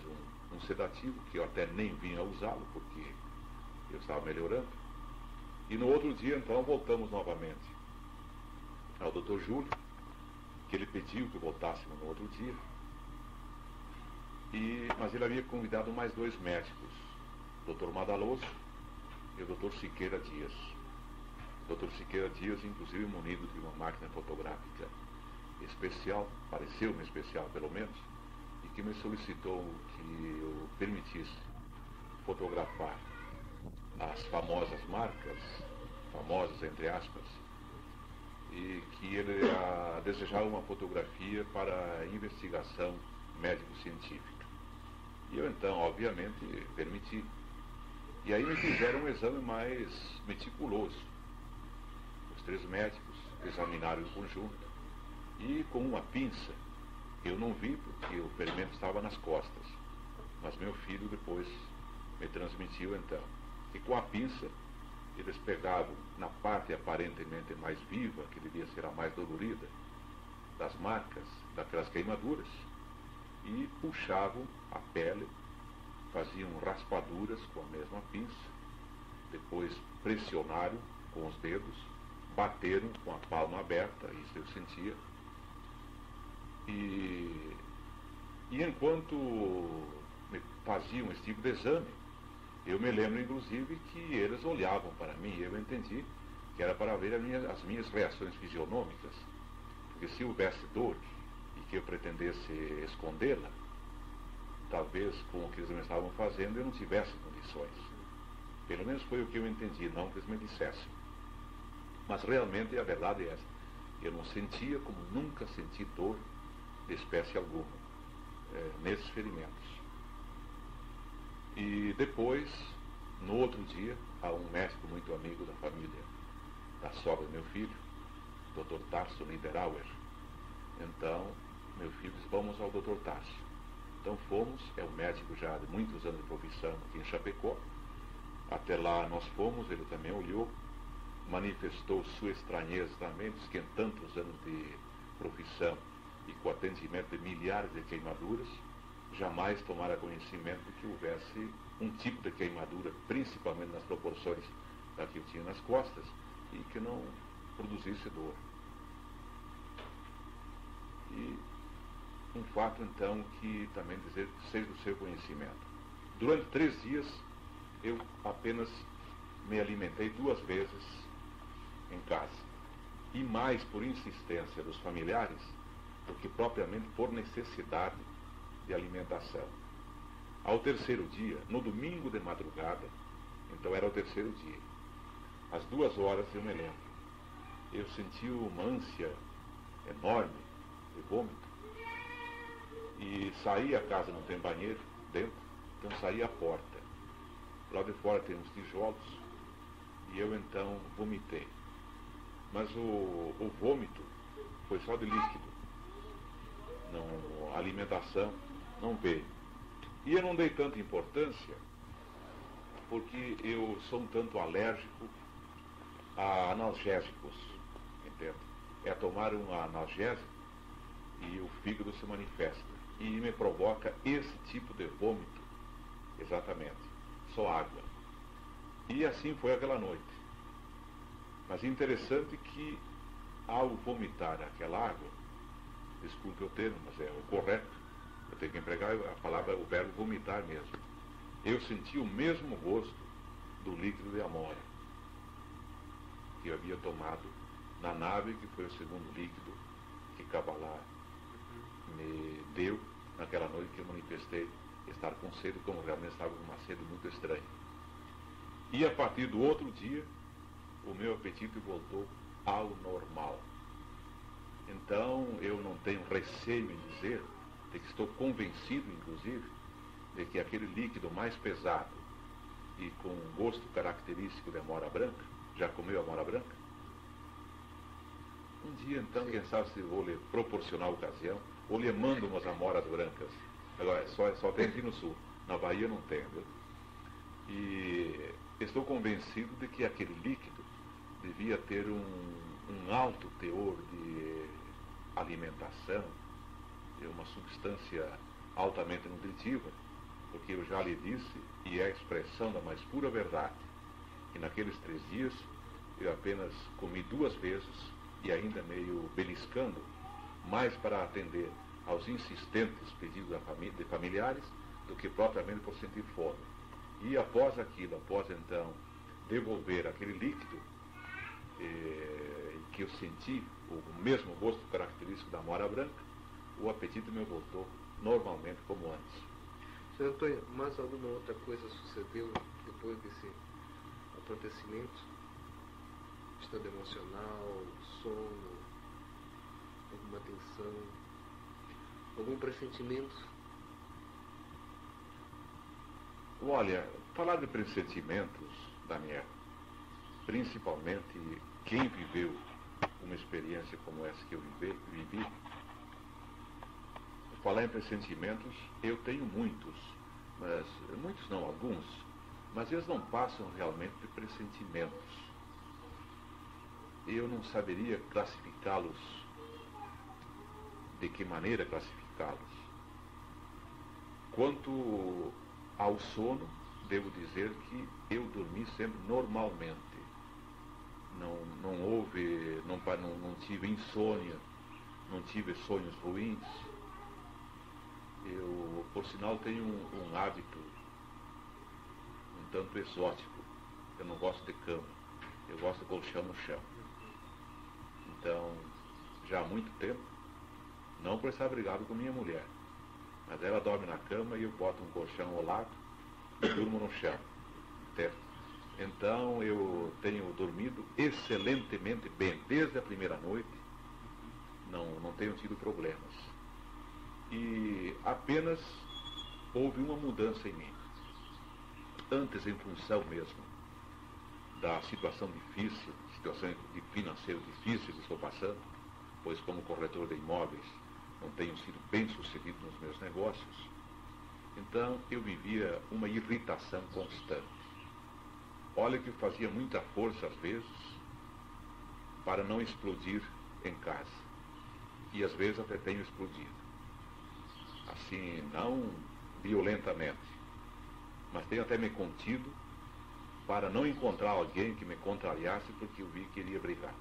um sedativo, que eu até nem vinha usá-lo, porque eu estava melhorando. E no outro dia, então, voltamos novamente ao Dr. Júlio, que ele pediu que voltássemos no outro dia. Mas ele havia convidado mais 2 médicos, o Dr. Madaloso e o Dr. Siqueira Dias. O Dr. Siqueira Dias, inclusive, munido de uma máquina fotográfica especial, pareceu-me especial pelo menos, e que me solicitou que eu permitisse fotografar as famosas marcas, famosas entre aspas, e que ele desejava uma fotografia para investigação médico-científica. E eu então, obviamente, permiti. E aí me fizeram um exame mais meticuloso. Os 3 médicos examinaram em conjunto e com uma pinça, eu não vi porque o ferimento estava nas costas, mas meu filho depois me transmitiu então, que com a pinça eles pegavam na parte aparentemente mais viva, que devia ser a mais dolorida, das marcas, daquelas queimaduras, e puxavam a pele, faziam raspaduras com a mesma pinça, depois pressionaram com os dedos, bateram com a palma aberta, isso eu sentia, e enquanto me faziam esse tipo de exame, eu me lembro, inclusive, que eles olhavam para mim e eu entendi que era para ver as minhas reações fisionômicas. Porque se houvesse dor e que eu pretendesse escondê-la, talvez com o que eles me estavam fazendo eu não tivesse condições. Pelo menos foi o que eu entendi, não que eles me dissessem. Mas realmente a verdade é essa. Eu não sentia como nunca senti dor de espécie alguma nesses ferimentos. E depois, no outro dia, há um médico muito amigo da família, da sogra do meu filho, Dr. Tarso Niederauer. Então, meu filho disse, vamos ao Dr. Tarso. Então fomos, é um médico já de muitos anos de profissão aqui em Chapecó. Até lá nós fomos, ele também olhou, manifestou sua estranheza também, diz que em tantos anos de profissão e com atendimento de milhares de queimaduras, jamais tomara conhecimento de que houvesse um tipo de queimadura, principalmente nas proporções da que eu tinha nas costas, e que não produzisse dor. E um fato, então, que também seja do seu conhecimento. Durante 3 dias, eu apenas me alimentei 2 vezes em casa. E mais por insistência dos familiares do que propriamente por necessidade de alimentação. Ao 3º dia, no domingo de madrugada, então era o 3º dia, às 2 horas eu me lembro, eu senti uma ânsia enorme de vômito e saí, a casa não tem banheiro dentro, então saí à porta. Lá de fora tem uns tijolos e eu então vomitei. Mas o vômito foi só de líquido, não, a alimentação não veio. E eu não dei tanta importância porque eu sou um tanto alérgico a analgésicos, entende? É tomar um analgésico e o fígado se manifesta e me provoca esse tipo de vômito, exatamente, só água. E assim foi aquela noite. Mas interessante que ao vomitar aquela água, desculpe o termo, mas é o correto, eu tenho que empregar a palavra, o verbo vomitar mesmo. Eu senti o mesmo gosto do líquido de amora que eu havia tomado na nave, que foi o segundo líquido que Kabbalah me deu naquela noite que eu manifestei estar com sede, como realmente estava com uma sede muito estranha. E a partir do outro dia, o meu apetite voltou ao normal. Então, eu não tenho receio em dizer, de que estou convencido, inclusive, de que aquele líquido mais pesado e com um gosto característico de amora branca, já comeu amora branca? Um dia, então, quem sabe se vou lhe proporcionar a ocasião, ou lhe mando umas amoras brancas. Agora, só tem aqui no sul, na Bahia não tem, viu? E estou convencido de que aquele líquido devia ter um alto teor de alimentação, de uma substância altamente nutritiva, porque eu já lhe disse, e é a expressão da mais pura verdade, que naqueles 3 dias eu apenas comi 2 vezes, e ainda meio beliscando, mais para atender aos insistentes pedidos de familiares, do que propriamente por sentir fome. E após aquilo, após então devolver aquele líquido, que eu senti o mesmo gosto característico da amora branca, o apetite me voltou normalmente como antes. Senhor Antônio, mais alguma outra coisa sucedeu depois desse acontecimento? estado emocional, sono, alguma tensão, algum pressentimento? Olha, falar de pressentimentos, Daniel, principalmente quem viveu uma experiência como essa que eu vivi, falar em pressentimentos, eu tenho muitos, mas muitos não, alguns, mas eles não passam realmente de pressentimentos. Eu não saberia classificá-los, de que maneira classificá-los. Quanto ao sono, devo dizer que eu dormi sempre normalmente. Não houve, não tive insônia, não tive sonhos ruins. Eu, por sinal, tenho um hábito um tanto exótico. Eu não gosto de cama, eu gosto de colchão no chão. Então, já há muito tempo, não por estar brigado com minha mulher, mas ela dorme na cama e eu boto um colchão ao lado e durmo no chão. Certo? Então eu tenho dormido excelentemente bem, desde a primeira noite, não tenho tido problemas. E apenas houve uma mudança em mim. Antes, em função mesmo da situação difícil, situação de financeiro difícil que estou passando, pois como corretor de imóveis não tenho sido bem sucedido nos meus negócios, então eu vivia uma irritação constante. Olha que eu fazia muita força às vezes para não explodir em casa. E às vezes até tenho explodido. Assim, não violentamente, mas tenho até me contido para não encontrar alguém que me contrariasse porque eu vi que ele ia brigar.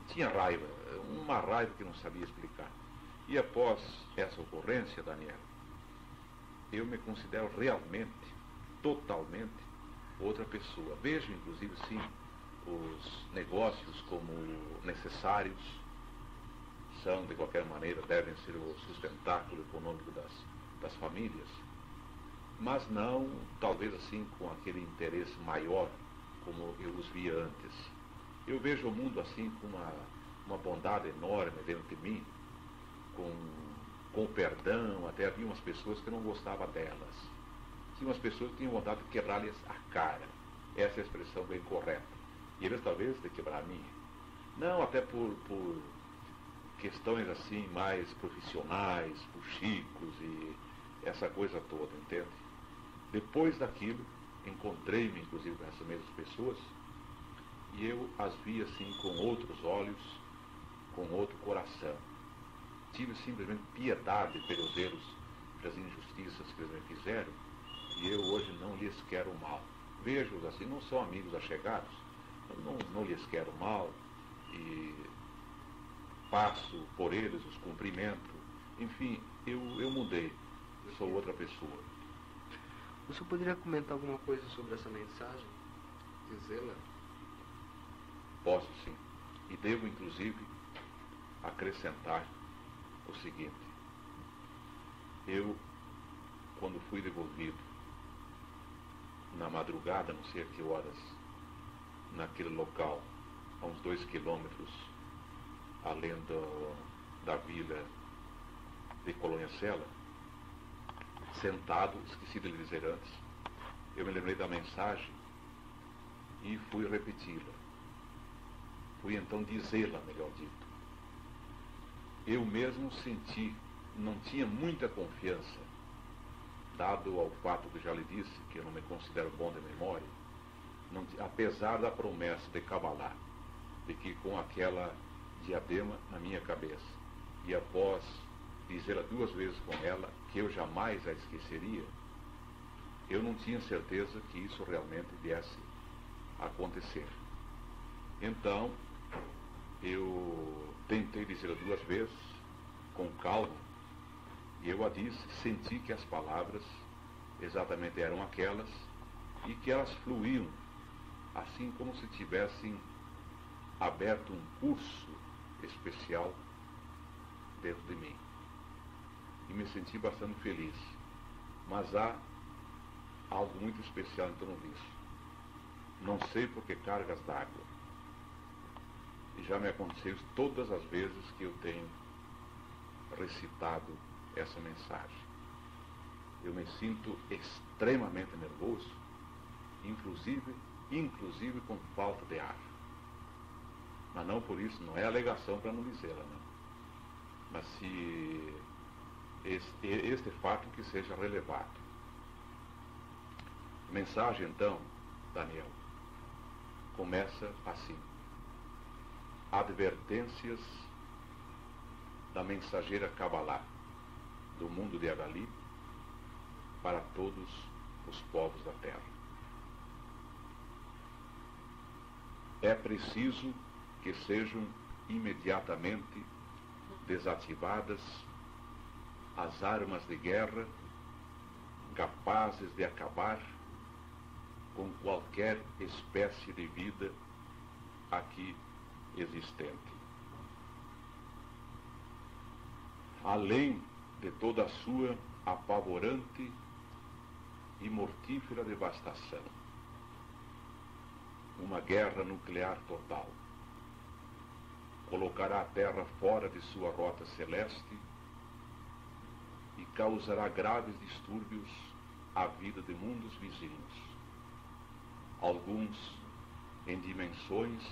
Tinha raiva, uma raiva que não sabia explicar. E após essa ocorrência, Daniel, eu me considero realmente, totalmente, outra pessoa. Vejo, inclusive, sim, os negócios como necessários, são, de qualquer maneira, devem ser o sustentáculo econômico das famílias, mas não, talvez assim, com aquele interesse maior como eu os via antes. Eu vejo o mundo assim com uma bondade enorme dentro de mim, com perdão. Até havia umas pessoas que eu não gostava delas. Tinha umas pessoas que tinham vontade de quebrar-lhes a cara. Essa é a expressão bem correta. E eles talvez de quebrar a minha. Não até por questões assim mais profissionais, fuxicos e essa coisa toda, entende? Depois daquilo, encontrei-me inclusive com essas mesmas pessoas e eu as vi assim com outros olhos, com outro coração. Tive simplesmente piedade pelos erros, pelas injustiças que eles me fizeram, e eu hoje não lhes quero mal. Vejo-os assim, não são amigos achegados, não lhes quero mal, e passo por eles, os cumprimento. Enfim, eu mudei, eu sou outra pessoa. O senhor poderia comentar alguma coisa sobre essa mensagem? Dizê-la? Posso sim, e devo inclusive acrescentar o seguinte: eu, quando fui devolvido na madrugada, não sei a que horas, naquele local, a uns 2 quilômetros além da vila de Colônia Sela, sentado, esqueci de lhe dizer antes, eu me lembrei da mensagem e fui repeti-la. Fui então dizê-la, melhor dito. Eu mesmo senti, não tinha muita confiança, dado ao fato que já lhe disse, que eu não me considero bom de memória, apesar da promessa de Kabbalah, de que com aquela diadema na minha cabeça, e após dizê-la 2 vezes com ela, que eu jamais a esqueceria, eu não tinha certeza que isso realmente viesse a acontecer. Então, eu tentei dizê-la 2 vezes, com calma, e eu a disse, senti que as palavras exatamente eram aquelas, e que elas fluíam, assim como se tivessem aberto um curso especial dentro de mim. E me senti bastante feliz. Mas há algo muito especial em torno disso. Não sei por que cargas d'água. e já me aconteceu todas as vezes que eu tenho recitado essa mensagem. Eu me sinto extremamente nervoso, inclusive com falta de ar. Mas não por isso, não é alegação para não dizê-la, né? Mas se este fato que seja relevado. A mensagem, então, Daniel, começa assim: advertências da mensageira Cabalá do mundo de Agali para todos os povos da terra. É preciso que sejam imediatamente desativadas as armas de guerra capazes de acabar com qualquer espécie de vida aqui existente. Além de toda a sua apavorante e mortífera devastação, uma guerra nuclear total colocará a Terra fora de sua rota celeste e causará graves distúrbios à vida de mundos vizinhos, alguns em dimensões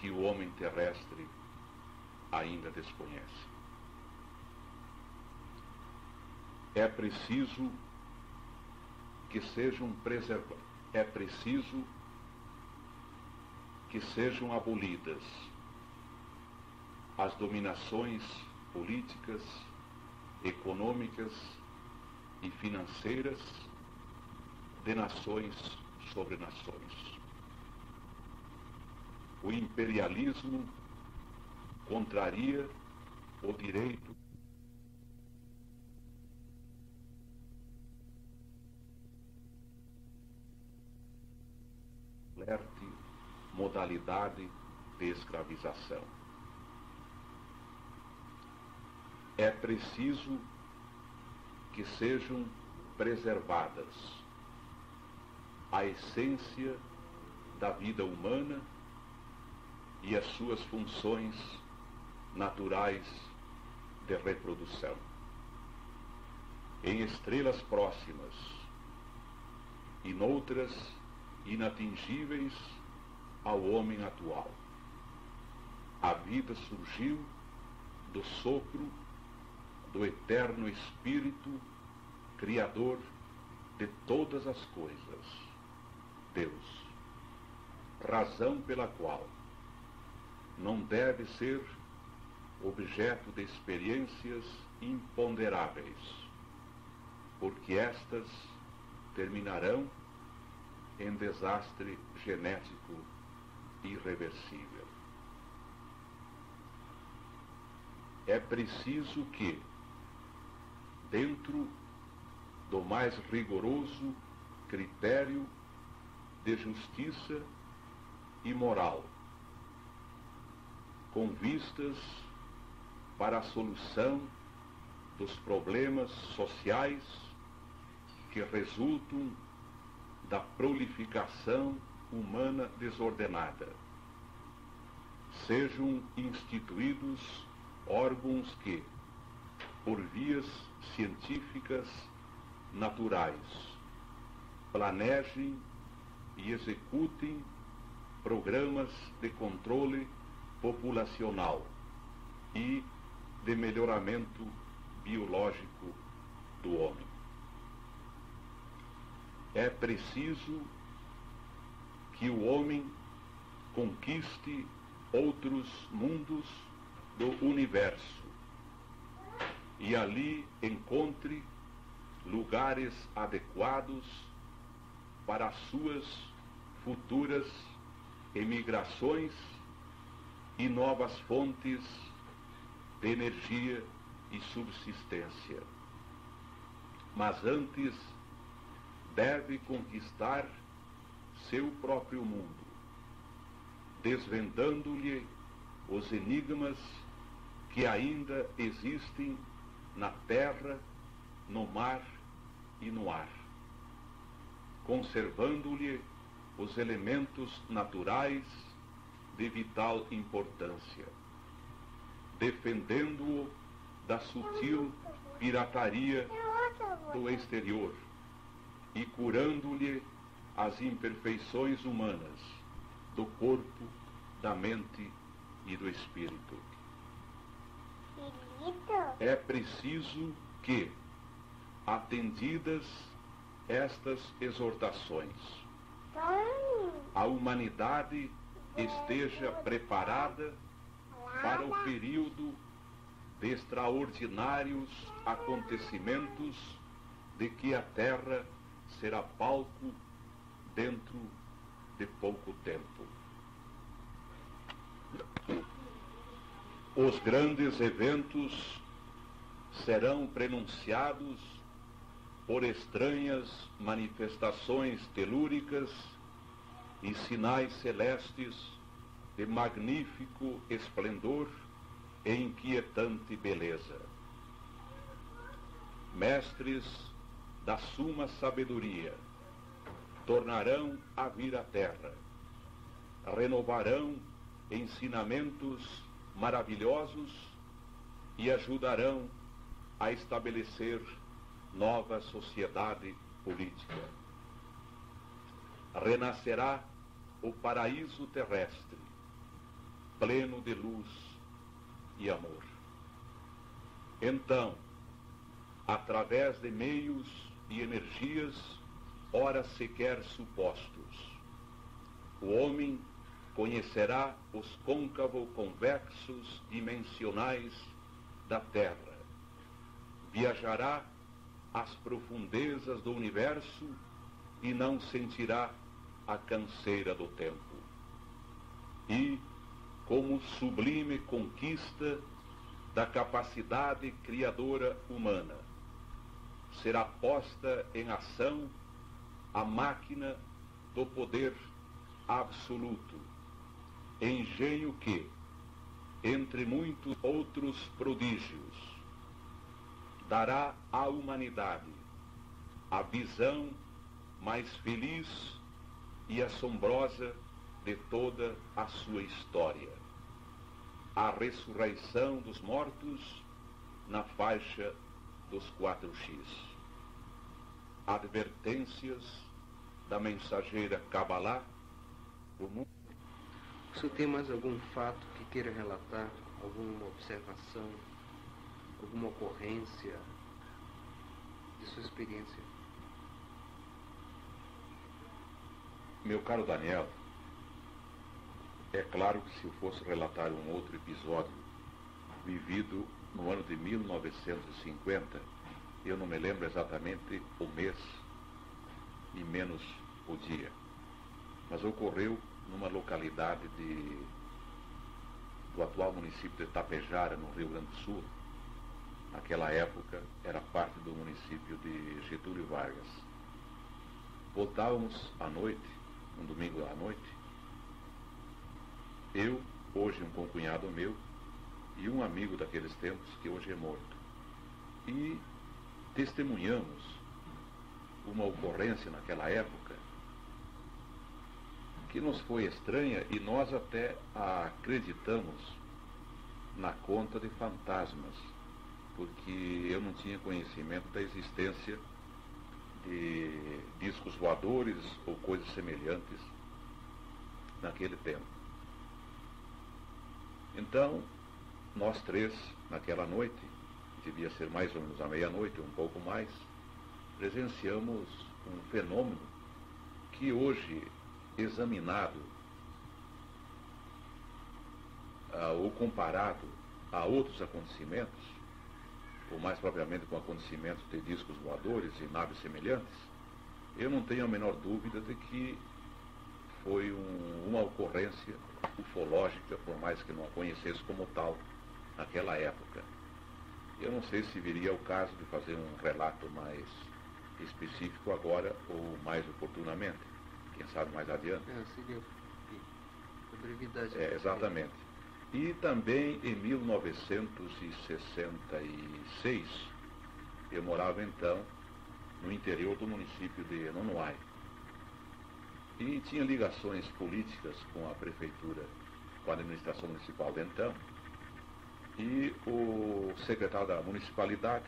que o homem terrestre ainda desconhece. É preciso que sejam abolidas as dominações políticas, econômicas e financeiras de nações sobre nações. O imperialismo contraria o direito modalidade de escravização. É preciso que sejam preservadas a essência da vida humana e as suas funções naturais de reprodução. Em estrelas próximas e noutras inatingíveis ao homem atual, a vida surgiu do sopro do eterno Espírito Criador de todas as coisas, Deus, razão pela qual não deve ser objeto de experiências imponderáveis, porque estas terminarão em desastre genético irreversível. É preciso que, dentro do mais rigoroso critério de justiça e moral, com vistas para a solução dos problemas sociais que resultam da prolificação humana desordenada, sejam instituídos órgãos que, por vias científicas naturais, planejem e executem programas de controle populacional e de melhoramento biológico do homem. É preciso que o homem conquiste outros mundos do universo e ali encontre lugares adequados para as suas futuras emigrações e novas fontes de energia e subsistência. Mas antes deve conquistar seu próprio mundo, desvendando-lhe os enigmas que ainda existem na terra, no mar e no ar, conservando-lhe os elementos naturais de vital importância, defendendo-o da sutil pirataria do exterior e curando-lhe as imperfeições humanas do corpo, da mente e do espírito. É preciso que, atendidas estas exortações, a humanidade esteja preparada para o período de extraordinários acontecimentos de que a Terra será palco dentro de pouco tempo. Os grandes eventos serão prenunciados por estranhas manifestações telúricas e sinais celestes de magnífico esplendor e inquietante beleza. Mestres da suma sabedoria tornarão a vir à terra, renovarão ensinamentos maravilhosos e ajudarão a estabelecer nova sociedade política. Renascerá o paraíso terrestre, pleno de luz e amor. Então, através de meios e energias ora sequer supostos, o homem conhecerá os côncavo-convexos dimensionais da Terra, viajará às profundezas do universo e não sentirá a canseira do tempo. E, como sublime conquista da capacidade criadora humana, será posta em ação a máquina do poder absoluto, engenho que, entre muitos outros prodígios, dará à humanidade a visão mais feliz e assombrosa de toda a sua história: a ressurreição dos mortos na faixa dos 4X. Advertências da mensageira Kabbalah do mundo. O senhor tem mais algum fato que queira relatar? Alguma observação? Alguma ocorrência de sua experiência? Meu caro Daniel, é claro que se eu fosse relatar um outro episódio vivido no ano de 1950, eu não me lembro exatamente o mês e menos o dia, mas ocorreu numa localidade do atual município de Tapejara, no Rio Grande do Sul. Naquela época era parte do município de Getúlio Vargas. Voltávamos à noite, um domingo à noite, eu, hoje um concunhado meu, e um amigo daqueles tempos que hoje é morto. E testemunhamos uma ocorrência naquela época que nos foi estranha e nós até acreditamos na conta de fantasmas, porque eu não tinha conhecimento da existência de discos voadores ou coisas semelhantes naquele tempo. Então, nós três, naquela noite, devia ser mais ou menos à meia-noite, um pouco mais, presenciamos um fenômeno que hoje, examinado ou comparado a outros acontecimentos, ou mais propriamente com acontecimentos de discos voadores e naves semelhantes, eu não tenho a menor dúvida de que foi uma ocorrência ufológica, por mais que não a conhecesse como tal naquela época. Eu não sei se viria ao caso de fazer um relato mais específico agora ou mais oportunamente, quem sabe mais adiante. Seria a brevidade. Exatamente. E também em 1966, eu morava então no interior do município de Nonoai. E tinha ligações políticas com a prefeitura com a administração municipal de então, e o secretário da municipalidade,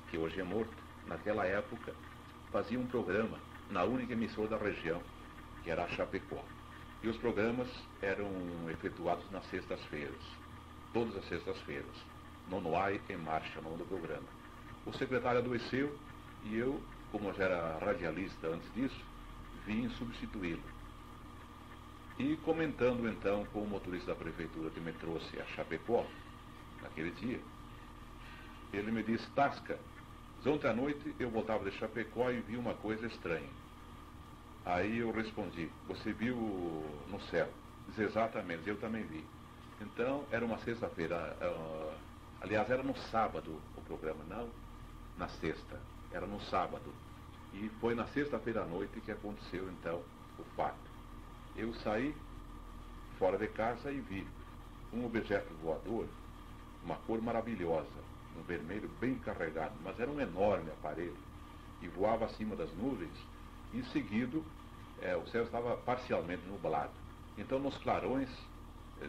que hoje é morto, naquela época, fazia um programa na única emissora da região, que era a Chapecó. E os programas eram efetuados nas sextas-feiras, todas as sextas-feiras. Nonoai em Marcha, o nome do programa. O secretário adoeceu e eu, como eu já era radialista antes disso, vim substituí-lo. E comentando então com o motorista da prefeitura que me trouxe a Chapecó, naquele dia, ele me disse: Tasca, ontem à noite eu voltava de Chapecó e vi uma coisa estranha. Aí eu respondi: você viu no céu? Diz: exatamente, eu também vi. Então era uma sexta-feira, aliás era no sábado o programa, não na sexta, era no sábado. E foi na sexta-feira à noite que aconteceu então o fato. Eu saí fora de casa e vi um objeto voador, uma cor maravilhosa, um vermelho bem carregado, mas era um enorme aparelho, e voava acima das nuvens, e em seguido o céu estava parcialmente nublado. Então nos clarões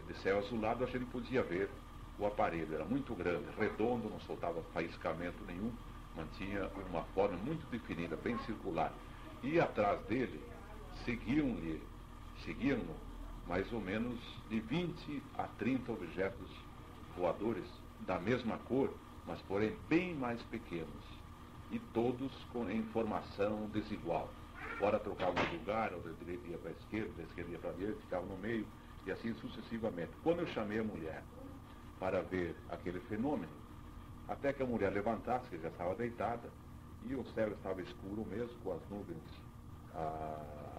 de céu azulado a gente podia ver o aparelho, era muito grande, redondo, não soltava faiscamento nenhum, mantinha uma forma muito definida, bem circular. E atrás dele seguiam-no mais ou menos de 20 a 30 objetos voadores da mesma cor, mas porém bem mais pequenos, e todos em formação desigual. Ora trocavam de lugar, ou da direita ia para a esquerda, da esquerda ia para a direita, ficavam no meio, e assim sucessivamente. Quando eu chamei a mulher para ver aquele fenômeno, até que a mulher levantasse, que já estava deitada, e o céu estava escuro mesmo, com as nuvens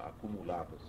acumuladas.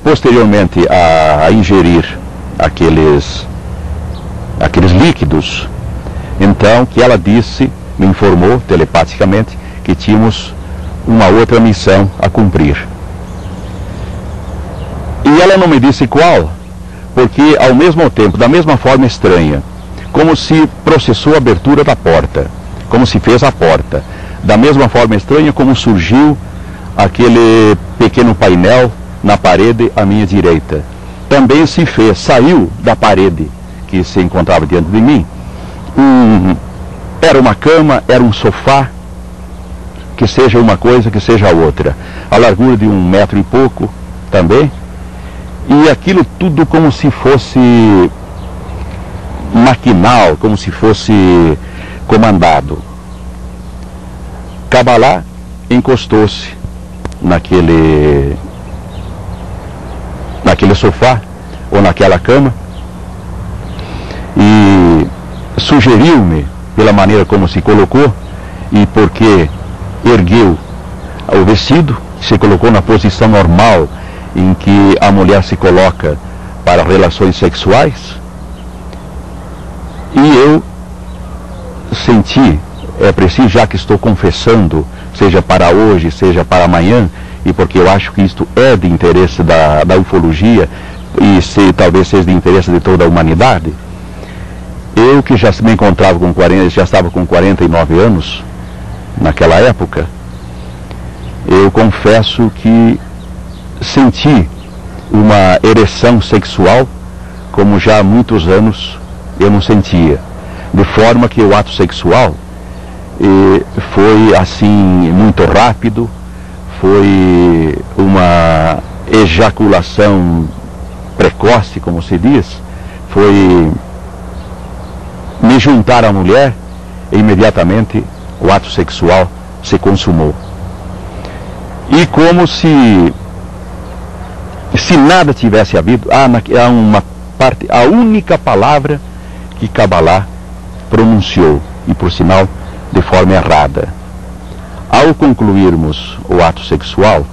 Posteriormente a ingerir aqueles líquidos, então que ela disse, me informou telepaticamente que tínhamos uma outra missão a cumprir. E ela não me disse qual, porque ao mesmo tempo, da mesma forma estranha, como se processou a abertura da porta, como se fez a porta, Da mesma forma estranha como surgiu aquele pequeno painel na parede à minha direita. Também se fez, saiu da parede que se encontrava diante de mim. Era uma cama, era um sofá, que seja uma coisa, que seja outra. A largura de 1 metro e pouco também. E aquilo tudo como se fosse maquinal, como se fosse comandado. Kabbalah encostou-se naquele sofá ou naquela cama e sugeriu-me, pela maneira como se colocou e porque ergueu o vestido, se colocou na posição normal em que a mulher se coloca para relações sexuais, e eu senti, é preciso, já que estou confessando, seja para hoje, seja para amanhã, e porque eu acho que isto é de interesse da ufologia, e talvez seja de interesse de toda a humanidade, eu que já me encontrava já estava com 49 anos, naquela época, eu confesso que senti uma ereção sexual como já há muitos anos eu não sentia, de forma que o ato sexual foi assim muito rápido, foi uma ejaculação precoce, como se diz, foi me juntar à mulher e imediatamente o ato sexual se consumou. E como se nada tivesse havido, há uma parte, a única palavra que Kabbalah pronunciou, e por sinal de forma errada. Ao concluirmos o ato sexual,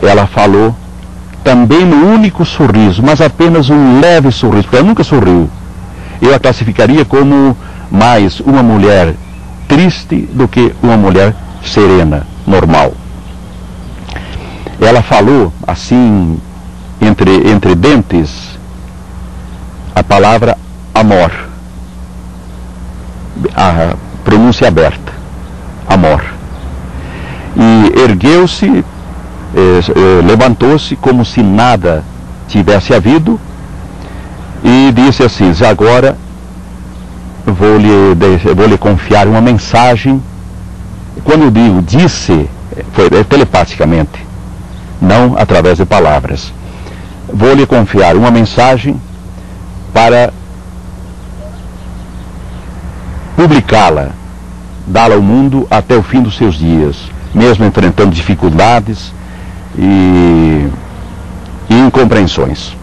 ela falou também no único sorriso, mas apenas um leve sorriso, porque ela nunca sorriu. Eu a classificaria como mais uma mulher triste do que uma mulher serena, normal. Ela falou assim, entre dentes, a palavra amor. A pronúncia aberta, amor. E ergueu-se, levantou-se como se nada tivesse havido e disse assim: agora vou lhe confiar uma mensagem. Quando eu digo disse, foi telepaticamente, não através de palavras. Vou lhe confiar uma mensagem para publicá-la, dá-la ao mundo até o fim dos seus dias, mesmo enfrentando dificuldades e incompreensões.